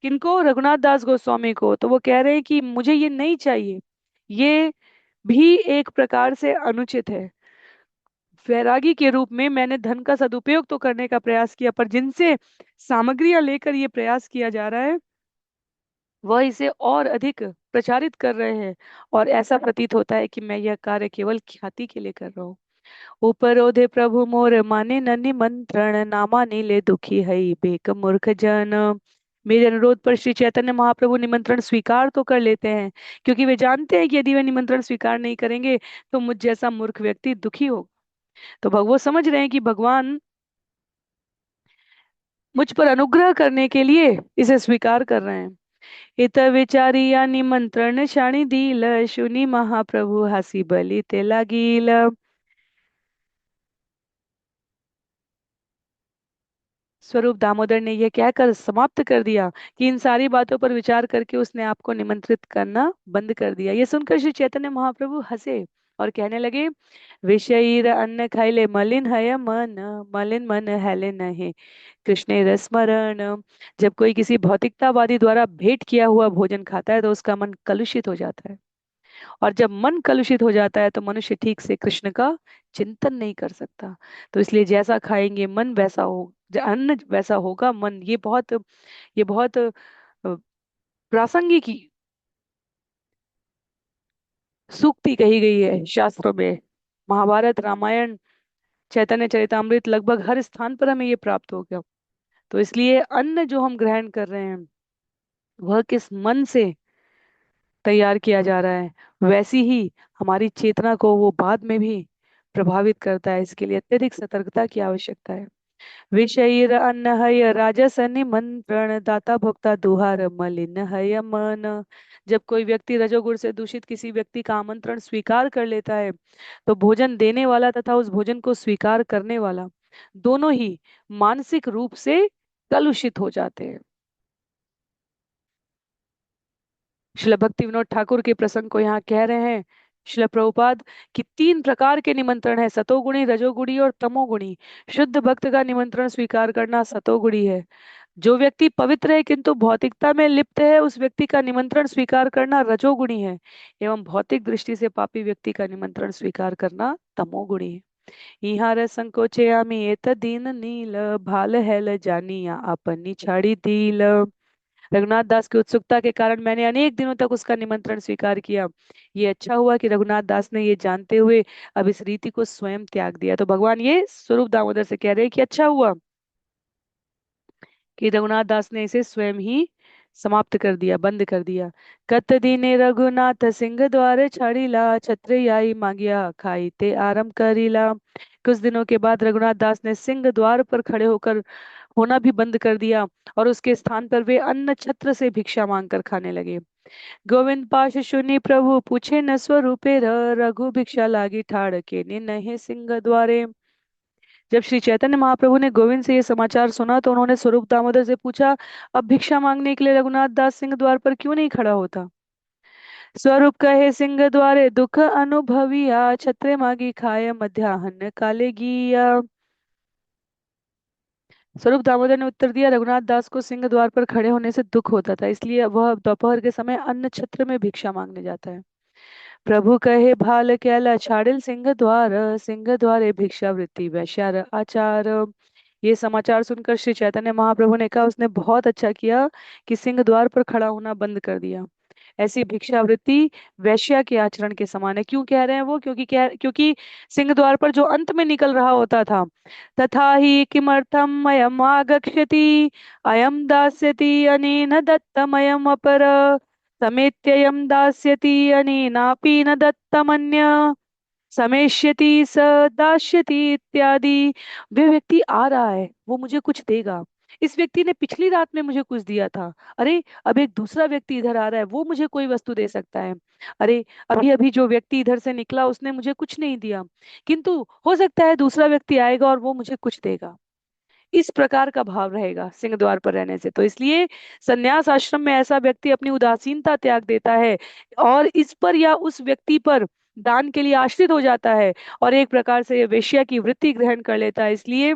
किनको? रघुनाथ दास गोस्वामी को। तो वो कह रहे हैं कि मुझे ये नहीं चाहिए, ये भी एक प्रकार से अनुचित है। वैरागी के रूप में मैंने धन का सदुपयोग तो करने का प्रयास किया, पर जिनसे सामग्रियां लेकर ये प्रयास किया जा रहा है वह इसे और अधिक प्रचारित कर रहे हैं, और ऐसा प्रतीत होता है कि मैं यह कार्य केवल ख्याति के लिए कर रहा हूँ। ऊपर ओधे प्रभु मोर माने न निमंत्रण, नामा नीले दुखी हई बेक मूर्ख जन। मेरे अनुरोध पर श्री चैतन्य महाप्रभु निमंत्रण स्वीकार तो कर लेते हैं, क्योंकि वे जानते हैं कि यदि वे निमंत्रण स्वीकार नहीं करेंगे तो मुझ जैसा मूर्ख व्यक्ति दुखी होगा। तो वो समझ रहे हैं कि भगवान मुझ पर अनुग्रह करने के लिए इसे स्वीकार कर रहे हैं। इत विचारी या निमंत्रण शाणी दील, शुनि महाप्रभु हसी बलि ते लागील। स्वरूप दामोदर ने यह कहकर समाप्त कर दिया कि इन सारी बातों पर विचार करके उसने आपको निमंत्रित करना बंद कर दिया। ये सुनकर श्री चैतन्य महाप्रभु हंसे और कहने लगे, विषयीर अन्न खाइले मलिन है मन, मलिन मन हैले नहे कृष्ण रसमरण। जब कोई किसी भौतिकतावादी द्वारा भेंट किया हुआ भोजन खाता है तो उसका मन कलुषित हो जाता है, और जब मन कलुषित हो जाता है तो मनुष्य ठीक से कृष्ण का चिंतन नहीं कर सकता। तो इसलिए जैसा खाएंगे मन वैसा हो, अन्न वैसा होगा मन। ये बहुत प्रासंगिक सूक्ति कही गई है शास्त्रों में। महाभारत, रामायण, चैतन्य चरितमृत, लगभग हर स्थान पर हमें ये प्राप्त हो गया। तो इसलिए अन्न जो हम ग्रहण कर रहे हैं वह किस मन से तैयार किया जा रहा है, वैसी ही हमारी चेतना को वो बाद में भी प्रभावित करता है। इसके लिए अत्यधिक सतर्कता की आवश्यकता है। विषयीर अन्न हय राजस निमंत्रण, दाता भोक्ता दुहार मलिन हय मन। जब कोई व्यक्ति रजोगुण से दूषित किसी व्यक्ति का आमंत्रण स्वीकार कर लेता है तो भोजन देने वाला तथा उस भोजन को स्वीकार करने वाला दोनों ही मानसिक रूप से कलुषित हो जाते हैं। शिल भक्ति विनोद ठाकुर के प्रसंग को यहाँ कह रहे हैं शिल प्रभुपाद कि तीन प्रकार के निमंत्रण है, सतोगुणी, रजोगुणी और तमोगुणी। शुद्ध भक्त का निमंत्रण स्वीकार करना सतोगुणी है। जो व्यक्ति पवित्र है किंतु भौतिकता में लिप्त है, उस व्यक्ति का निमंत्रण स्वीकार करना रजोगुणी है। एवं भौतिक दृष्टि से पापी व्यक्ति का निमंत्रण स्वीकार करना तमोगुणी है। इहार संकोचयामि एत दीन नील, भाल हैल जानिया अपनी छाड़ी दील। रघुनाथ दास की उत्सुकता के कारण मैंने अनेक दिनों तक उसका निमंत्रण स्वीकार किया। ये अच्छा हुआ कि रघुनाथ दास ने ये जानते हुए अब इस रीति को स्वयं त्याग दिया। तो भगवान ये स्वरूप दामोदर से कह रहे हैं कि अच्छा हुआ कि रघुनाथ दास ने इसे स्वयं ही समाप्त कर दिया, बंद कर दिया। कत दीने रघुनाथ सिंह द्वारे छाड़ीला, छत्र याई मांगिया खाई ते आरंभ करीला। कुछ दिनों के बाद रघुनाथ दास ने सिंह द्वार पर खड़े होकर होना भी बंद कर दिया, और उसके स्थान पर वे अन्न छत्र से भिक्षा मांगकर खाने लगे। गोविंद पाश सुनी प्रभु पूछे न स्वरूपे, रघु भिक्षा लागी ठाड़ के ने नहे सिंह द्वारे। जब श्री चैतन्य महाप्रभु ने गोविंद से यह समाचार सुना तो उन्होंने स्वरूप दामोदर से पूछा, अब भिक्षा मांगने के लिए रघुनाथ दास सिंह द्वार पर क्यों नहीं खड़ा होता? स्वरूप कहे सिंह द्वारे दुख अनुभविया, छत्रे मागी खाए मध्याह्न काले गिया। स्वरूप दामोदर ने उत्तर दिया, रघुनाथ दास को सिंह द्वार पर खड़े होने से दुख होता था, इसलिए वह दोपहर के समय अन्न छत्र में भिक्षा मांगने जाता है। प्रभु कहे भाल कैला छाड़िल सिंह द्वार, सिंह द्वारे भिक्षावृत्ति वैश्यार आचार। ये समाचार सुनकर श्री चैतन्य महाप्रभु ने कहा, उसने बहुत अच्छा किया कि सिंह द्वार पर खड़ा होना बंद कर दिया। ऐसी भिक्षावृत्ति वैश्या के आचरण के समान है। क्यों कह रहे हैं वो? क्योंकि सिंह द्वार पर जो अंत में निकल रहा होता था, तथा ही किमर्थम अयम आगच्छति, अयम दास्यति अनेन दत्तमयम अपर, समेत्ययम दास्यति अनेनापि न दत्तमन्य। समेष्यति स दास्यति इत्यादि। वे व्यक्ति आ रहा है, वो मुझे कुछ देगा। इस व्यक्ति ने पिछली रात में मुझे कुछ दिया था। अरे, अब एक दूसरा व्यक्ति इधर आ रहा है, वो मुझे कोई वस्तु दे सकता है। अरे, अभी अभी जो व्यक्ति इधर से निकला उसने मुझे कुछ नहीं दिया, किंतु हो सकता है दूसरा व्यक्ति आएगा और वो मुझे कुछ देगा। इस प्रकार का भाव रहेगा सिंह द्वार पर रहने से। तो इसलिए संन्यास आश्रम में ऐसा व्यक्ति अपनी उदासीनता त्याग देता है और इस पर या उस व्यक्ति पर दान के लिए आश्रित हो जाता है, और एक प्रकार से वेश्या की वृत्ति ग्रहण कर लेता है। इसलिए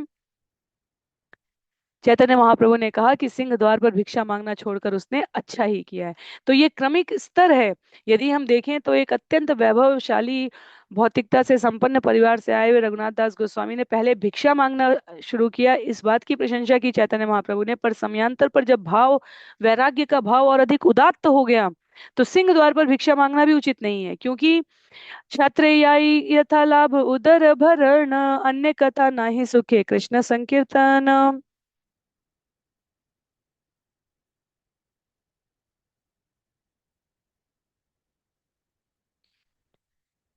चैतन्य महाप्रभु ने कहा कि सिंह द्वार पर भिक्षा मांगना छोड़कर उसने अच्छा ही किया है। तो ये क्रमिक स्तर है। यदि हम देखें तो एक अत्यंत वैभवशाली भौतिकता से संपन्न परिवार से आए हुए रघुनाथ दास गोस्वामी ने पहले भिक्षा मांगना शुरू किया, इस बात की प्रशंसा की चैतन्य महाप्रभु ने, पर समयांतर पर जब भाव, वैराग्य का भाव और अधिक उदात्त हो गया, तो सिंह द्वार पर भिक्षा मांगना भी उचित नहीं है। क्योंकि क्षत्रियाई यथा लाभ उदर भरण, अन्य कथा नाही सुखे कृष्ण संकीर्तन।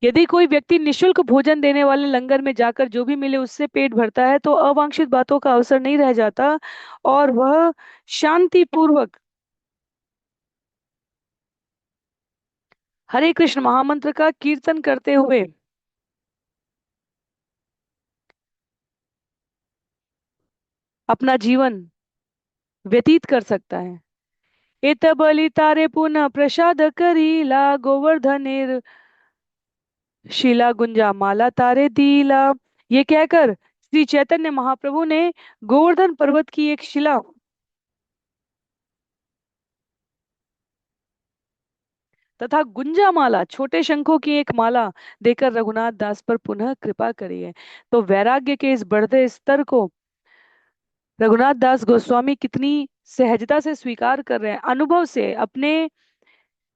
यदि कोई व्यक्ति निशुल्क भोजन देने वाले लंगर में जाकर जो भी मिले उससे पेट भरता है तो अवांछित बातों का अवसर नहीं रह जाता, और वह शांति पूर्वक हरे कृष्ण महामंत्र का कीर्तन करते हुए अपना जीवन व्यतीत कर सकता है। एत बलि तारे पुनः प्रसाद करीला, गोवर्धनेर शिला गुंजा माला तारे दीला। ये कहकर श्री चैतन्य महाप्रभु ने गोवर्धन पर्वत की एक शिला तथा गुंजा माला, छोटे शंखों की एक माला देकर रघुनाथ दास पर पुनः कृपा करी है। तो वैराग्य के इस बढ़ते स्तर को रघुनाथ दास गोस्वामी कितनी सहजता से स्वीकार कर रहे हैं, अनुभव से, अपने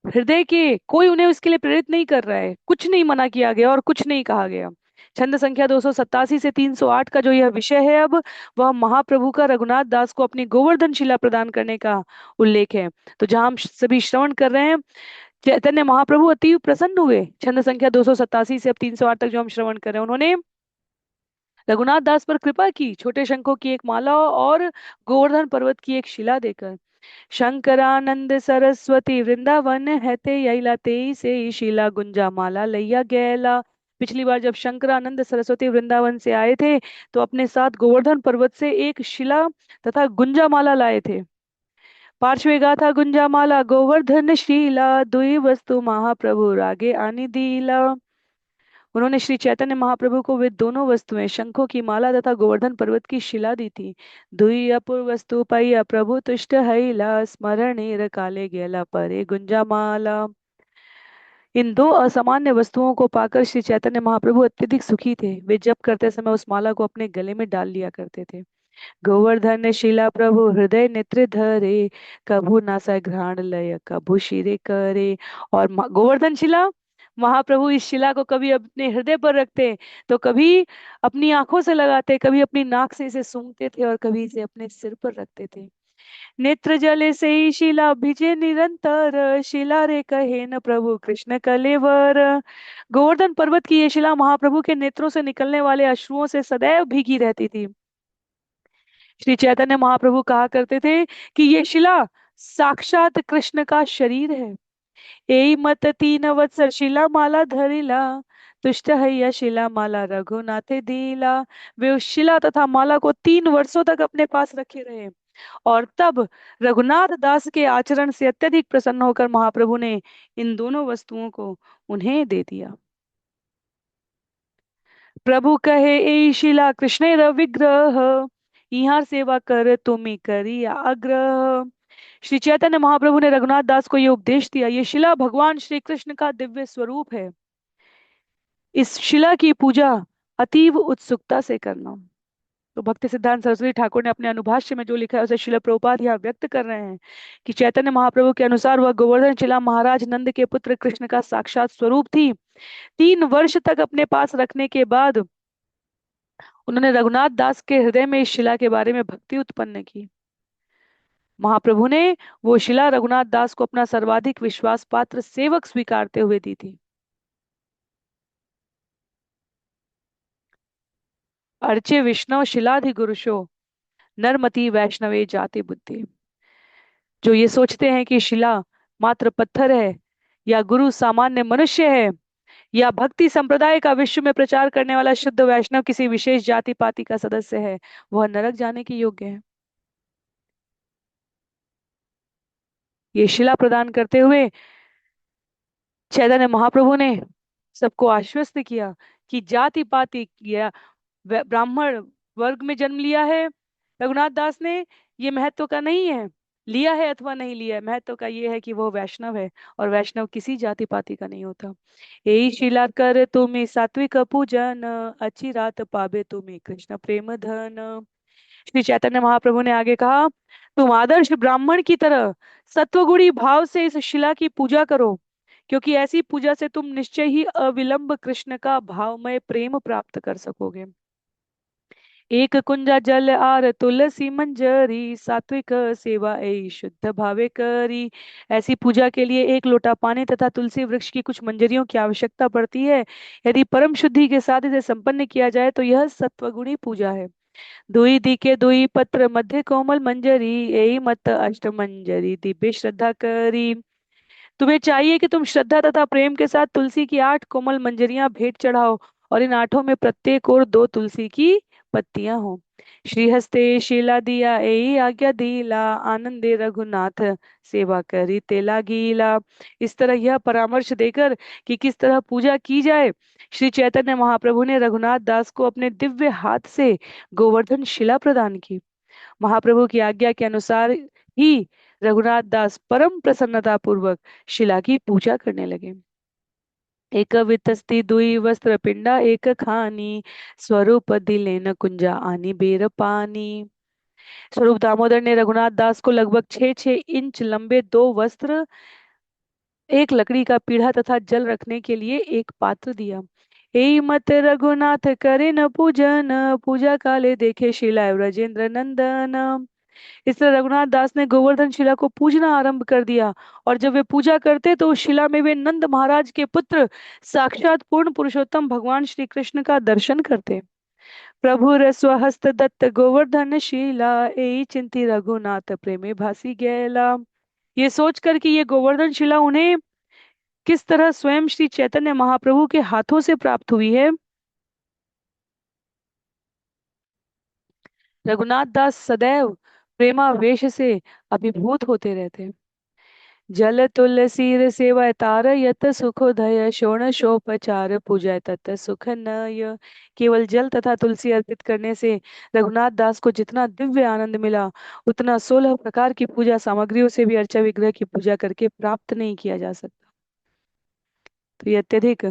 हृदय के, कोई उन्हें उसके लिए प्रेरित नहीं कर रहा है, कुछ नहीं मना किया गया और कुछ नहीं कहा गया। छंद संख्या 287 से 308 का जो यह विषय है अब, वह महाप्रभु का रघुनाथ दास को अपनी गोवर्धन शिला प्रदान करने का उल्लेख है। तो जहां हम सभी श्रवण कर रहे हैं, चैतन्य महाप्रभु अति प्रसन्न हुए। छंद संख्या 287 से अब 308 तक जो हम श्रवण कर रहे हैं, उन्होंने रघुनाथ दास पर कृपा की छोटे शंखों की एक माला और गोवर्धन पर्वत की एक शिला देकर। शंकरानंद सरस्वती वृंदावन है ते यैला ते से शिला गुंजा माला लैया गैला। पिछली बार जब शंकरानंद सरस्वती वृंदावन से आए थे तो अपने साथ गोवर्धन पर्वत से एक शिला तथा गुंजा माला लाए थे। पार्श्वे गाथा गुंजामाला गोवर्धन शीला, दुई वस्तु महाप्रभु रागे आनी दीला। उन्होंने श्री चैतन्य महाप्रभु को वे दोनों वस्तुएं, शंखों की माला तथा गोवर्धन पर्वत की शिला दी थी। दुई अपूर्व वस्तु पाइया प्रभु तुष्ट हैला, स्मरणेर काले गेला परे गुंजामाला। इन दो असामान्य वस्तुओं को पाकर श्री चैतन्य महाप्रभु अत्यधिक सुखी थे। वे जप करते समय उस माला को अपने गले में डाल लिया करते थे। गोवर्धन शिला प्रभु हृदय नेत्र धरे, कभु नासा घ्राण लय कभु शिरे करे। और गोवर्धन शिला, महाप्रभु इस शिला को कभी अपने हृदय पर रखते, तो कभी अपनी आंखों से लगाते, कभी अपनी नाक से इसे सूंघते थे और कभी इसे अपने सिर पर रखते थे। नेत्र जले से ही शिला भिजे निरंतर, शिला रे कहे न प्रभु कृष्ण कलेवर। गोवर्धन पर्वत की ये शिला महाप्रभु के नेत्रों से निकलने वाले अश्रुओं से सदैव भीगी रहती थी। श्री चैतन्य महाप्रभु कहा करते थे कि ये शिला साक्षात कृष्ण का शरीर है। एई मत 3 वत्सर शिला माला धरिला, तुष्ट हैया शिला माला रघुनाथे दीला। वे उस शिला तथा माला को 3 वर्षों तक अपने पास रखे रहे, और तब रघुनाथ दास के आचरण से अत्यधिक प्रसन्न होकर महाप्रभु ने इन दोनों वस्तुओं को उन्हें दे दिया। प्रभु कहे ए शिला कृष्ण विग्रह, यहाँ सेवा कर तुम्हें करिया आग्रह। श्री चैतन्य महाप्रभु ने रघुनाथ दास को यह उपदेश दिया, ये शिला भगवान श्री कृष्ण का दिव्य स्वरूप है। इस शिला की पूजा अतीव उत्सुकता से करना। तो भक्ति सिद्धांत सरस्वती ठाकुर ने अपने अनुभाष्य में जो लिखा है उसे शिला प्रभुपाद यहाँ व्यक्त कर रहे हैं कि चैतन्य महाप्रभु के अनुसार वह गोवर्धन शिला महाराज नंद के पुत्र कृष्ण का साक्षात स्वरूप थी। 3 वर्ष तक अपने पास रखने के बाद उन्होंने रघुनाथ दास के हृदय में इस शिला के बारे में भक्ति उत्पन्न की। महाप्रभु ने वो शिला रघुनाथ दास को अपना सर्वाधिक विश्वास पात्र सेवक स्वीकारते हुए दी थी। अर्चे विष्णु शिलाधि गुरुषो नरमति वैष्णवे जाति बुद्धि। जो ये सोचते हैं कि शिला मात्र पत्थर है, या गुरु सामान्य मनुष्य है, या भक्ति संप्रदाय का विश्व में प्रचार करने वाला शुद्ध वैष्णव किसी विशेष जाति पाति का सदस्य है, वह नरक जाने के योग्य है। ये शिला प्रदान करते हुए चैतन्य महाप्रभु ने सबको आश्वस्त किया कि जाति पाति या ब्राह्मण वर्ग में जन्म लिया है रघुनाथ दास ने, ये महत्व का नहीं है। लिया है अथवा नहीं लिया है, महत्व का ये है कि वो वैष्णव है, और वैष्णव किसी जाति पाति का नहीं होता। यही शिला कर तुम्हें सात्विक पूजन, अच्छी रात पावे तुम्हें कृष्ण प्रेम धन। श्री चैतन्य महाप्रभु ने आगे कहा, तुम आदर्श ब्राह्मण की तरह सत्वगुणी भाव से इस शिला की पूजा करो, क्योंकि ऐसी पूजा से तुम निश्चय ही अविलंब कृष्ण का भावमय प्रेम प्राप्त कर सकोगे। एक कुंजा जल आर तुलसी मंजरी, सात्विक सेवा ए शुद्ध भावे करी। ऐसी पूजा के लिए एक लोटा पानी तथा तुलसी वृक्ष की कुछ मंजरियों की आवश्यकता पड़ती है। यदि परम शुद्धि के साथ इसे संपन्न किया जाए तो यह सत्वगुणी पूजा है। दुई दिके दुई पत्र मध्य कोमल मंजरी, यही मत अष्ट मंजरी दिव्य श्रद्धा करी। तुम्हें चाहिए कि तुम श्रद्धा तथा प्रेम के साथ तुलसी की 8 कोमल मंजरियां भेंट चढ़ाओ, और इन आठों में प्रत्येक और 2 तुलसी की पत्तियां हो। श्रीहस्ते शीला दिया एई आज्ञा दीला, आनंदे रघुनाथ सेवा करी तेला गीला। इस तरह यह परामर्श देकर कि किस तरह पूजा की जाए, श्री चैतन्य महाप्रभु ने रघुनाथ दास को अपने दिव्य हाथ से गोवर्धन शिला प्रदान की। महाप्रभु की आज्ञा के अनुसार ही रघुनाथ दास परम प्रसन्नता पूर्वक शिला की पूजा करने लगे। एक वितस्ती दुई वस्त्र पिंडा एक खानी, स्वरूप दिले न कुंजा आनी बेर पानी। स्वरूप दामोदर ने रघुनाथ दास को लगभग 6-6 इंच लंबे 2 वस्त्र, एक लकड़ी का पीढ़ा तथा जल रखने के लिए एक पात्र दिया। ए मत रघुनाथ करे न पूजन, पूजा काले देखे शिला व्रजेंद्र नंदन। इस तरह रघुनाथ दास ने गोवर्धन शिला को पूजना आरंभ कर दिया, और जब वे पूजा करते तो उस शिला में वे नंद महाराज के पुत्र साक्षात पूर्ण पुरुषोत्तम भगवान श्री कृष्ण का दर्शन करते। प्रभु स्वहस्त दत्त गोवर्धन शिला, ए चिंती रघुनाथ प्रेमे भासी गैला। ये सोचकर कि ये गोवर्धन शिला उन्हें किस तरह स्वयं श्री चैतन्य महाप्रभु के हाथों से प्राप्त हुई है, रघुनाथ दास सदैव प्रेमावेश से अभिभूत होते रहते। जल तुलसीर सेवा तार यत सुखोदय, शोण शोपचार पूजा तत सुख नय। केवल जल तथा तुलसी अर्पित करने से रघुनाथ दास को जितना दिव्य आनंद मिला, उतना 16 प्रकार की पूजा सामग्रियों से भी अर्चा विग्रह की पूजा करके प्राप्त नहीं किया जा सकता। तो ये अत्यधिक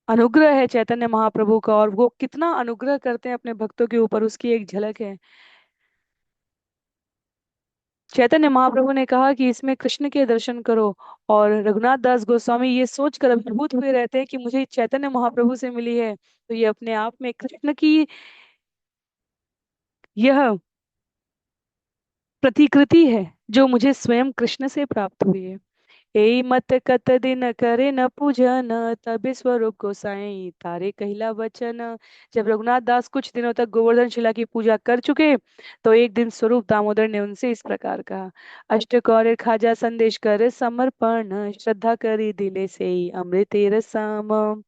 अनुग्रह है चैतन्य महाप्रभु का, और वो कितना अनुग्रह करते हैं अपने भक्तों के ऊपर, उसकी एक झलक है। चैतन्य महाप्रभु ने कहा कि इसमें कृष्ण के दर्शन करो, और रघुनाथ दास गोस्वामी ये सोचकर अभिभूत हुए रहते हैं कि मुझे चैतन्य महाप्रभु से मिली है, तो ये अपने आप में कृष्ण की यह प्रतिकृति है जो मुझे स्वयं कृष्ण से प्राप्त हुई है। ए मत कत दिन करे न पूजन, तबे स्वरूप गोसाई तारे कहला वचन। जब रघुनाथ दास कुछ दिनों तक गोवर्धन शिला की पूजा कर चुके, तो एक दिन स्वरूप दामोदर ने उनसे इस प्रकार कहा, अष्ट कौर खाजा संदेश कर समर्पण, श्रद्धा करी दिले से ही अमृत रसम।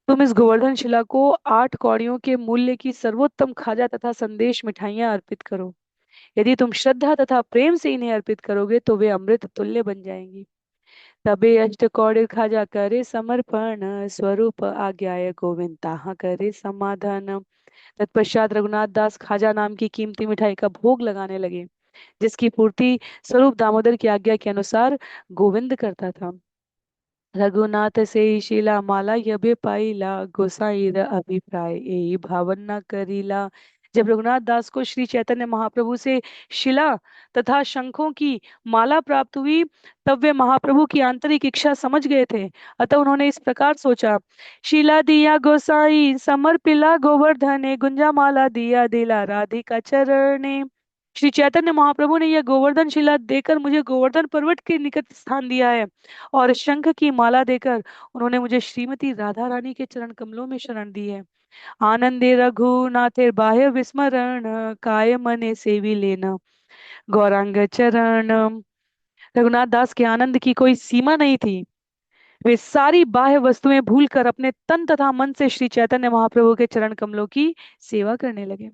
तुम इस गोवर्धन शिला को 8 कौड़ियों के मूल्य की सर्वोत्तम खाजा तथा संदेश मिठाइयां अर्पित करो। यदि तुम श्रद्धा तथा प्रेम से इन्हें अर्पित करोगे तो वे अमृत तुल्य बन जाएंगी। तबे अष्ट कौड़िल खाजा करे समर्पण, स्वरूप आज्ञाय गोविंद ताहा करे समाधान। तत्पश्चात रघुनाथ दास खाजा नाम की कीमती मिठाई का भोग लगाने लगे, जिसकी पूर्ति स्वरूप दामोदर की आज्ञा के अनुसार गोविंद करता था। रघुनाथ से शिला माला यबे पाईला, गोसाईर अभिप्राय यही भावन न करीला। जब रघुनाथ दास को श्री चैतन्य महाप्रभु से शिला तथा शंखों की माला प्राप्त हुई, तब वे महाप्रभु की आंतरिक इच्छा समझ गए थे। अतः उन्होंने इस प्रकार सोचा, शिला दिया गोसाई समर्पिला गोवर्धने, गुंजा माला दिया दिला राधिका चरणे। श्री चैतन्य महाप्रभु ने यह गोवर्धन शिला देकर मुझे गोवर्धन पर्वत के निकट स्थान दिया है, और शंख की माला देकर उन्होंने मुझे श्रीमती राधा रानी के चरण कमलों में शरण दी है। आनंदे रघुनाथेर बाह्य विस्मरण, काय मने सेवी लेना गौरांग चरण। रघुनाथ दास के आनंद की कोई सीमा नहीं थी। वे सारी बाह्य वस्तुएं भूलकर अपने तन तथा मन से श्री चैतन्य महाप्रभु के चरण कमलों की सेवा करने लगे।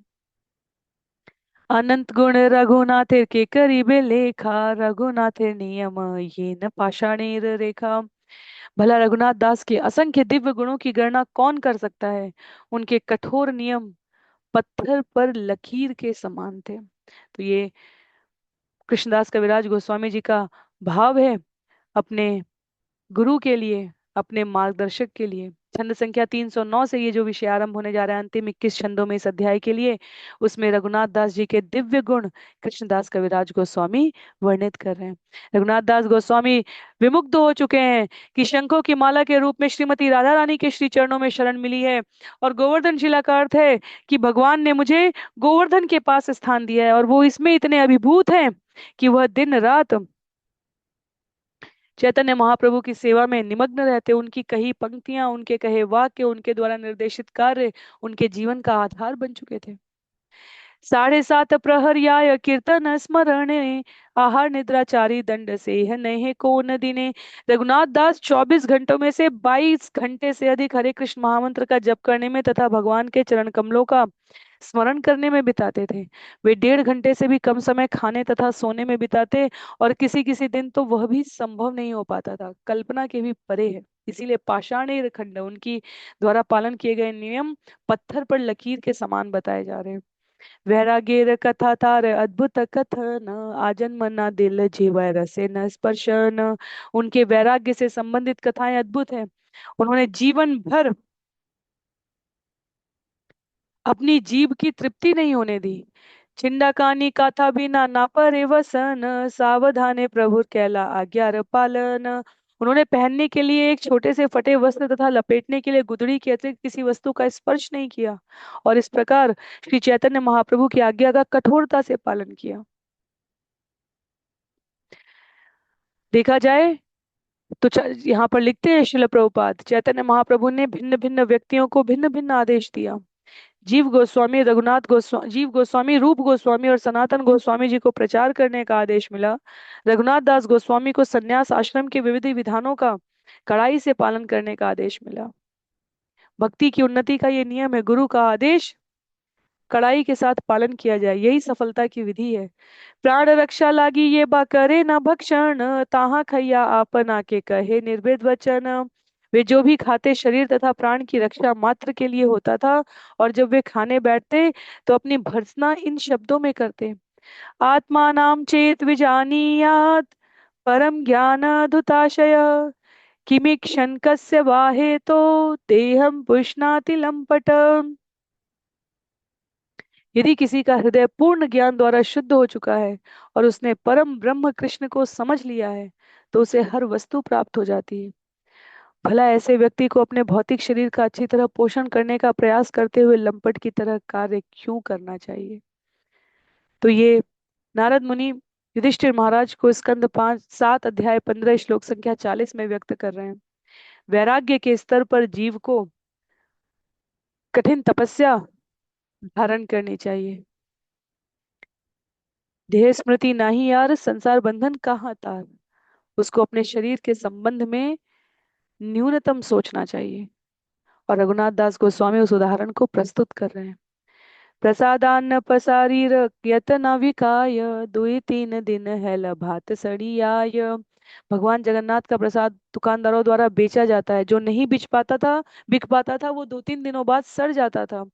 अनंत गुण रघुनाथेर के करीबे लेखा, रघुनाथेर नियम ये न पाषाणेर रेखा। भला रघुनाथ दास के असंख्य दिव्य गुणों की गणना कौन कर सकता है। उनके कठोर नियम पत्थर पर लकीर के समान थे। तो ये कृष्णदास कविराज गोस्वामी जी का भाव है अपने गुरु के लिए, अपने मार्गदर्शक के लिए। छंद संख्या 309 से ये जो विषय आरंभ होने जा रहा है, अंतिम 21 छंदों में इस अध्याय के लिए, उसमें रघुनाथ दास जी के दिव्य गुण कृष्णदास कविराज गोस्वामी वर्णित कर रहे हैं। रघुनाथ दास गोस्वामी विमुग्ध हो चुके हैं कि शंखों की माला के रूप में श्रीमती राधा रानी के श्री चरणों में शरण मिली है। और गोवर्धन शिला का अर्थ है कि भगवान ने मुझे गोवर्धन के पास स्थान दिया है, और वो इसमें इतने अभिभूत हैं कि वह दिन रात चैतन्य महाप्रभु की सेवा में निमग्न रहते। उनकी कही पंक्तियां, उनके कहे वाक्य, उनके द्वारा निर्देशित कार्य उनके जीवन का आधार बन चुके थे। 7:30 प्रहर याय कीर्तन स्मरणे, आहार निद्राचारी दंड से है नहे को न दिने। रघुनाथ दास 24 घंटों में से 22 घंटे से अधिक हरे कृष्ण महामंत्र का जप करने में तथा भगवान के चरण कमलों का स्मरण करने में बिताते थे। वे 1.5 घंटे से भी कम समय खाने तथा सोने में बिताते, और किसी किसी दिन तो वह भी संभव नहीं हो पाता था, कल्पना के भी परे है। इसीलिए पाषाणेर खंड, उनकी द्वारा पालन किए गए नियम पत्थर पर लकीर के समान बताए जा रहे हैं। वैराग्येर कथा तार अद्भुत कथन, आजन्म न दिल जीवै रसे न स्पर्शन। उनके वैराग्य से संबंधित कथाएं अद्भुत है। उन्होंने जीवन भर अपनी जीभ की तृप्ति नहीं होने दी। छिंडाकानी काथा बिना ना परे वसन, सावधाने प्रभु कैला आज्ञा पालन। उन्होंने पहनने के लिए एक छोटे से फटे वस्त्र तथा लपेटने के लिए गुदड़ी के अतिरिक्त किसी वस्तु का स्पर्श नहीं किया, और इस प्रकार श्री चैतन्य महाप्रभु की आज्ञा का कठोरता से पालन किया। देखा जाए तो यहाँ पर लिखते हैं श्रील प्रभुपाद, चैतन्य महाप्रभु ने भिन्न भिन्न व्यक्तियों को भिन्न भिन्न आदेश दिया। जीव गोस्वामी, रघुनाथ गोस्वामी, जीव गोस्वामी, रूप गोस्वामी और सनातन गोस्वामी जी को प्रचार करने का आदेश मिला। रघुनाथ दास गोस्वामी को संन्यास आश्रम के विविध विधानों का कड़ाई से पालन करने का आदेश मिला। भक्ति की उन्नति का ये नियम है, गुरु का आदेश कड़ाई के साथ पालन किया जाए, यही सफलता की विधि है। प्राण रक्षा लागी ये बा करे न भक्षण, ताहा खैया आपन आके कहे निर्भेद वचन। वे जो भी खाते शरीर तथा प्राण की रक्षा मात्र के लिए होता था, और जब वे खाने बैठते तो अपनी भर्त्सना इन शब्दों में करते। आत्मा नाम चेत विजानीयात, परम ज्ञान धुताशय, किमिक्षण कस्य वाहे तो देहम पुष्णाति लंपट। यदि किसी का हृदय पूर्ण ज्ञान द्वारा शुद्ध हो चुका है और उसने परम ब्रह्म कृष्ण को समझ लिया है, तो उसे हर वस्तु प्राप्त हो जाती है। भला ऐसे व्यक्ति को अपने भौतिक शरीर का अच्छी तरह पोषण करने का प्रयास करते हुए लंपट की तरह कार्य क्यों करना चाहिए। तो ये नारद मुनि युधिष्ठिर महाराज को स्कंद 5, 7 अध्याय 15 श्लोक संख्या 40 में व्यक्त कर रहे हैं। वैराग्य के स्तर पर जीव को कठिन तपस्या धारण करनी चाहिए। देह स्मृति नाही यार, संसार बंधन कहाँ तार। उसको अपने शरीर के संबंध में न्यूनतम सोचना चाहिए, और रघुनाथ दास गोस्वामी उस उदाहरण को प्रस्तुत कर रहे हैं। प्रसादान्न पसारीर यतना विकाय, 2-3 दिन है लभात सड़ियाय। भगवान जगन्नाथ का प्रसाद दुकानदारों द्वारा बेचा जाता है। जो नहीं बिक पाता था, वो 2-3 दिनों बाद सड़ जाता था।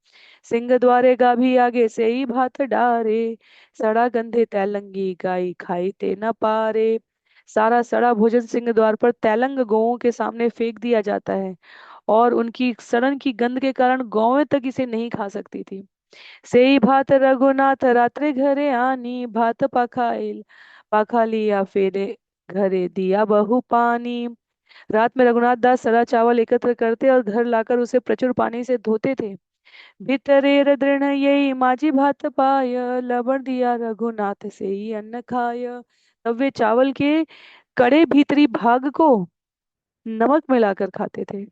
सिंह द्वारे गाभी आगे से ही भात डारे, सड़ा गंधे तैलंगी गाई खाई ते न पारे। सारा सड़ा भोजन सिंह द्वार पर तैलंग गौओं के सामने फेंक दिया जाता है, और उनकी सड़न की गंध के कारण गौएं तक इसे नहीं खा सकती थी। सेई भात रघुनाथ रात्रि घरे आनी, भात पखाइल पखा लिया फेरे घरे दिया बहु पानी। रात में रघुनाथ दास सड़ा चावल एकत्र करते और घर लाकर उसे प्रचुर पानी से धोते थे। भीतरेर दृढ़ यही माझी भात पाय, लवण दिया रघुनाथ से ही अन्न खाय। तब वे चावल के कड़े भीतरी भाग को नमक मिलाकर खाते थे।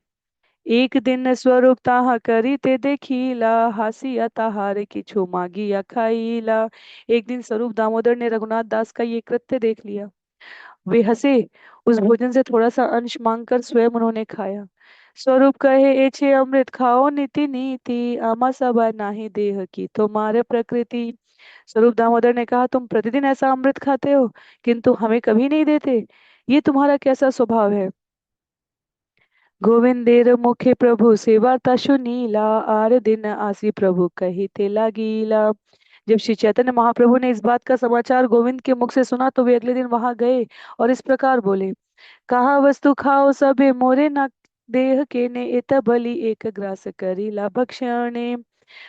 एक दिन स्वरूप ताहा करी ते देखीला, हासिया ताहार किछु मागिया खाईला। एक दिन स्वरूप दामोदर ने रघुनाथ दास का ये कृत्य देख लिया। वे हंसे। उस भोजन से थोड़ा सा अंश मांगकर स्वयं उन्होंने खाया। स्वरूप कहे, एछे अमृत खाओ नीति नीति, आमा सबा नाही देह की तुम्हारे प्रकृति। स्वरूप दामोदर ने कहा, तुम प्रतिदिन ऐसा अमृत खाते हो, किंतु हमें कभी नहीं देते। ये तुम्हारा कैसा स्वभाव है। गोविंदेर मुखे प्रभु सेवा तशु नीला, आर दिन आसी प्रभु कही ते लागीला। जब श्री चैतन्य महाप्रभु ने इस बात का समाचार गोविंद के मुख से सुना तो वे अगले दिन वहां गए और इस प्रकार बोले, कहा वस्तु खाओ सबे मोरे न देह के ने इत बलि एक ग्रास करीला भक्षणे।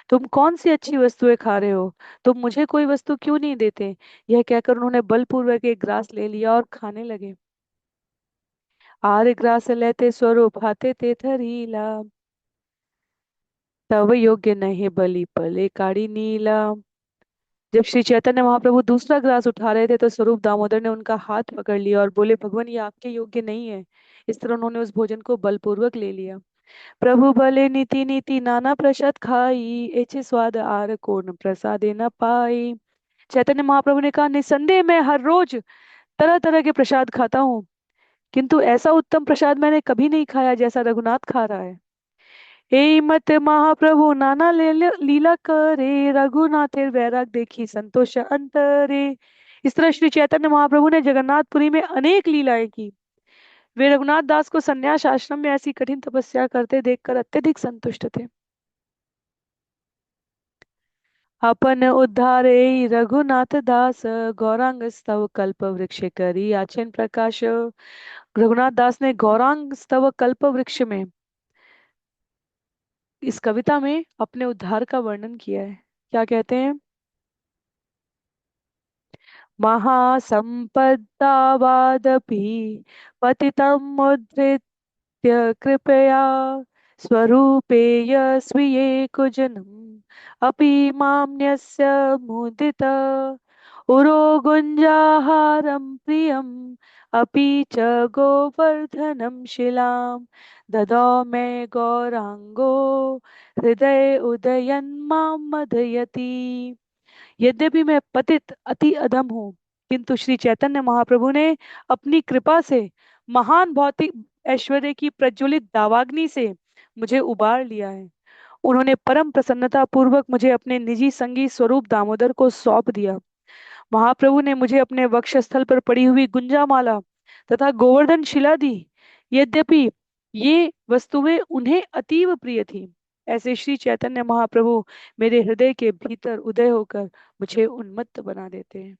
तुम कौन सी अच्छी वस्तुएं खा रहे हो, तुम मुझे कोई वस्तु क्यों नहीं देते। यह कहकर उन्होंने बलपूर्वक एक ग्रास ले लिया और खाने लगे। आर ग्रास लेते स्वरूप हाथे ते थरीला, तव योग्य नहीं बलि पले काड़ी नीला। जब श्री चैतन्य महाप्रभु दूसरा ग्रास उठा रहे थे तो स्वरूप दामोदर ने उनका हाथ पकड़ लिया और बोले, भगवान ये आपके योग्य नहीं है। इस तरह उन्होंने उस भोजन को बलपूर्वक ले लिया। प्रभु भले नीति नीति नाना प्रसाद खाई, ऐसे स्वाद आर कोन प्रसादे न पाई। चैतन्य महाप्रभु ने कहा, निसंदेह मैं हर रोज तरह तरह के प्रसाद खाता हूँ, किंतु ऐसा उत्तम प्रसाद मैंने कभी नहीं खाया जैसा रघुनाथ खा रहा है। हे मत महाप्रभु नाना लीला करे, रघुनाथेर वैराग देखी संतोष अंतरे। इस तरह श्री चैतन्य महाप्रभु ने जगन्नाथपुरी में अनेक लीलाएं की। वे रघुनाथ दास को संन्यास आश्रम में ऐसी कठिन तपस्या करते देखकर अत्यधिक संतुष्ट थे। अपन उद्धारे रघुनाथ दास, गौरांग स्तव कल्प वृक्ष करी आचन प्रकाश। रघुनाथ दास ने गौरांग स्तव कल्प वृक्ष में इस कविता में अपने उद्धार का वर्णन किया है। क्या कहते हैं। महासंपदावादपि पतितम् उद्धृत्य कृपया, स्वरूपेय स्वीये कुजनम् अपि माम्यस्य मुदित। उरो गुञ्जाहारं प्रियम् अपि च गोवर्धनं शिलां, ददौ मे गौरांगो हृदय उदयन् मां मदयति। यद्यपि मैं पतित अति अधम हूँ, किंतु श्री चैतन्य महाप्रभु ने अपनी कृपा से महान भौतिक ऐश्वर्य की प्रज्वलित दावाग्नि से मुझे उबार लिया है। उन्होंने परम प्रसन्नता पूर्वक मुझे अपने निजी संगी स्वरूप दामोदर को सौंप दिया। महाप्रभु ने मुझे अपने वक्षस्थल पर पड़ी हुई गुंजामाला तथा गोवर्धन शिला दी। यद्यपि ये वस्तुएं उन्हें अतीव प्रिय थी, ऐसे श्री चैतन्य महाप्रभु मेरे हृदय के भीतर उदय होकर मुझे उन्मत्त बना देते हैं।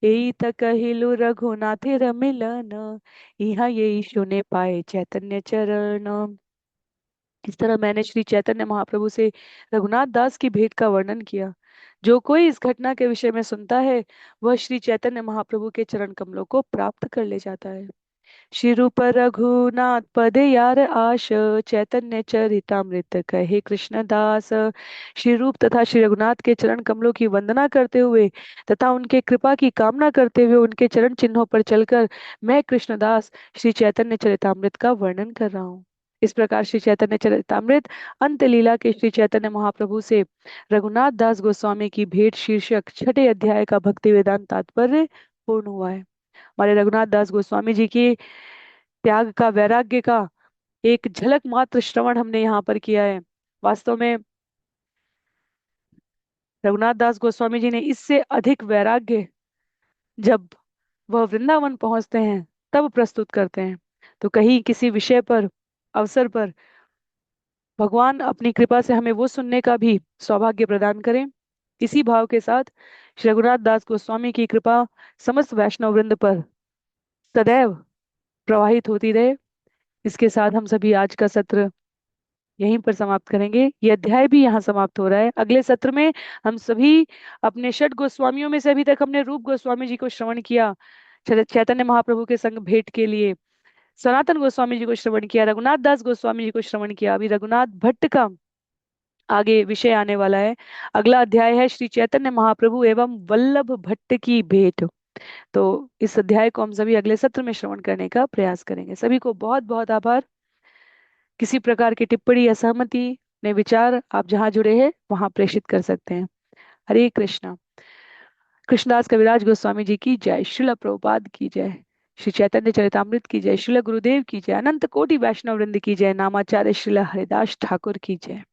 यही तक कहिलु रघुनाथेर मिलन, यहाँ यही सुने पाए चैतन्य चरण। इस तरह मैंने श्री चैतन्य महाप्रभु से रघुनाथ दास की भेंट का वर्णन किया। जो कोई इस घटना के विषय में सुनता है वह श्री चैतन्य महाप्रभु के चरण कमलों को प्राप्त कर ले जाता है। श्री रूप रघुनाथ पद यार आश, चैतन्य चरितामृत कहे कृष्णदास। श्री रूप तथा श्री रघुनाथ के चरण कमलों की वंदना करते हुए तथा उनके कृपा की कामना करते हुए उनके चरण चिन्हों पर चलकर मैं कृष्णदास श्री चैतन्य चरितामृत का वर्णन कर रहा हूँ। इस प्रकार श्री चैतन्य चरितामृत अंत लीला के श्री चैतन्य महाप्रभु से रघुनाथ दास गोस्वामी की भेंट शीर्षक छठे अध्याय का भक्ति वेदांत तात्पर्य पूर्ण हुआ है। हमारे रघुनाथ दास गोस्वामी जी की त्याग का, वैराग्य का एक झलक मात्र श्रवण हमने यहाँ पर किया है। वास्तव में रघुनाथ दास गोस्वामी जी ने इससे अधिक वैराग्य जब वह वृंदावन पहुंचते हैं तब प्रस्तुत करते हैं। तो कहीं किसी विषय पर, अवसर पर भगवान अपनी कृपा से हमें वो सुनने का भी सौभाग्य प्रदान करें। इसी भाव के साथ श्री रघुनाथ दास गोस्वामी की कृपा समस्त वैष्णव वृंद पर सदैव प्रवाहित होती रहे। इसके साथ हम सभी आज का सत्र यहीं पर समाप्त करेंगे। यह अध्याय भी यहाँ समाप्त हो रहा है। अगले सत्र में हम सभी अपने षट गोस्वामियों में से अभी तक हमने रूप गोस्वामी जी को श्रवण किया, चैतन्य महाप्रभु के संग भेंट के लिए सनातन गोस्वामी जी को श्रवण किया, रघुनाथ दास गोस्वामी जी को श्रवण किया। अभी रघुनाथ भट्ट का आगे विषय आने वाला है। अगला अध्याय है श्री चैतन्य महाप्रभु एवं वल्लभ भट्ट की भेंट। तो इस अध्याय को हम सभी अगले सत्र में श्रवण करने का प्रयास करेंगे। सभी को बहुत बहुत आभार। किसी प्रकार की टिप्पणी या सहमति ने विचार आप जहां जुड़े हैं वहां प्रेषित कर सकते हैं। हरे कृष्णा। कृष्णदास कविराज गोस्वामी जी की जय। श्रील प्रभुपाद की जय। श्री चैतन्य चरितामृत की जय। श्रील गुरुदेव की जय। अनंत कोटि वैष्णव वृंद की जय। नामाचार्य श्रील हरिदास ठाकुर की जय।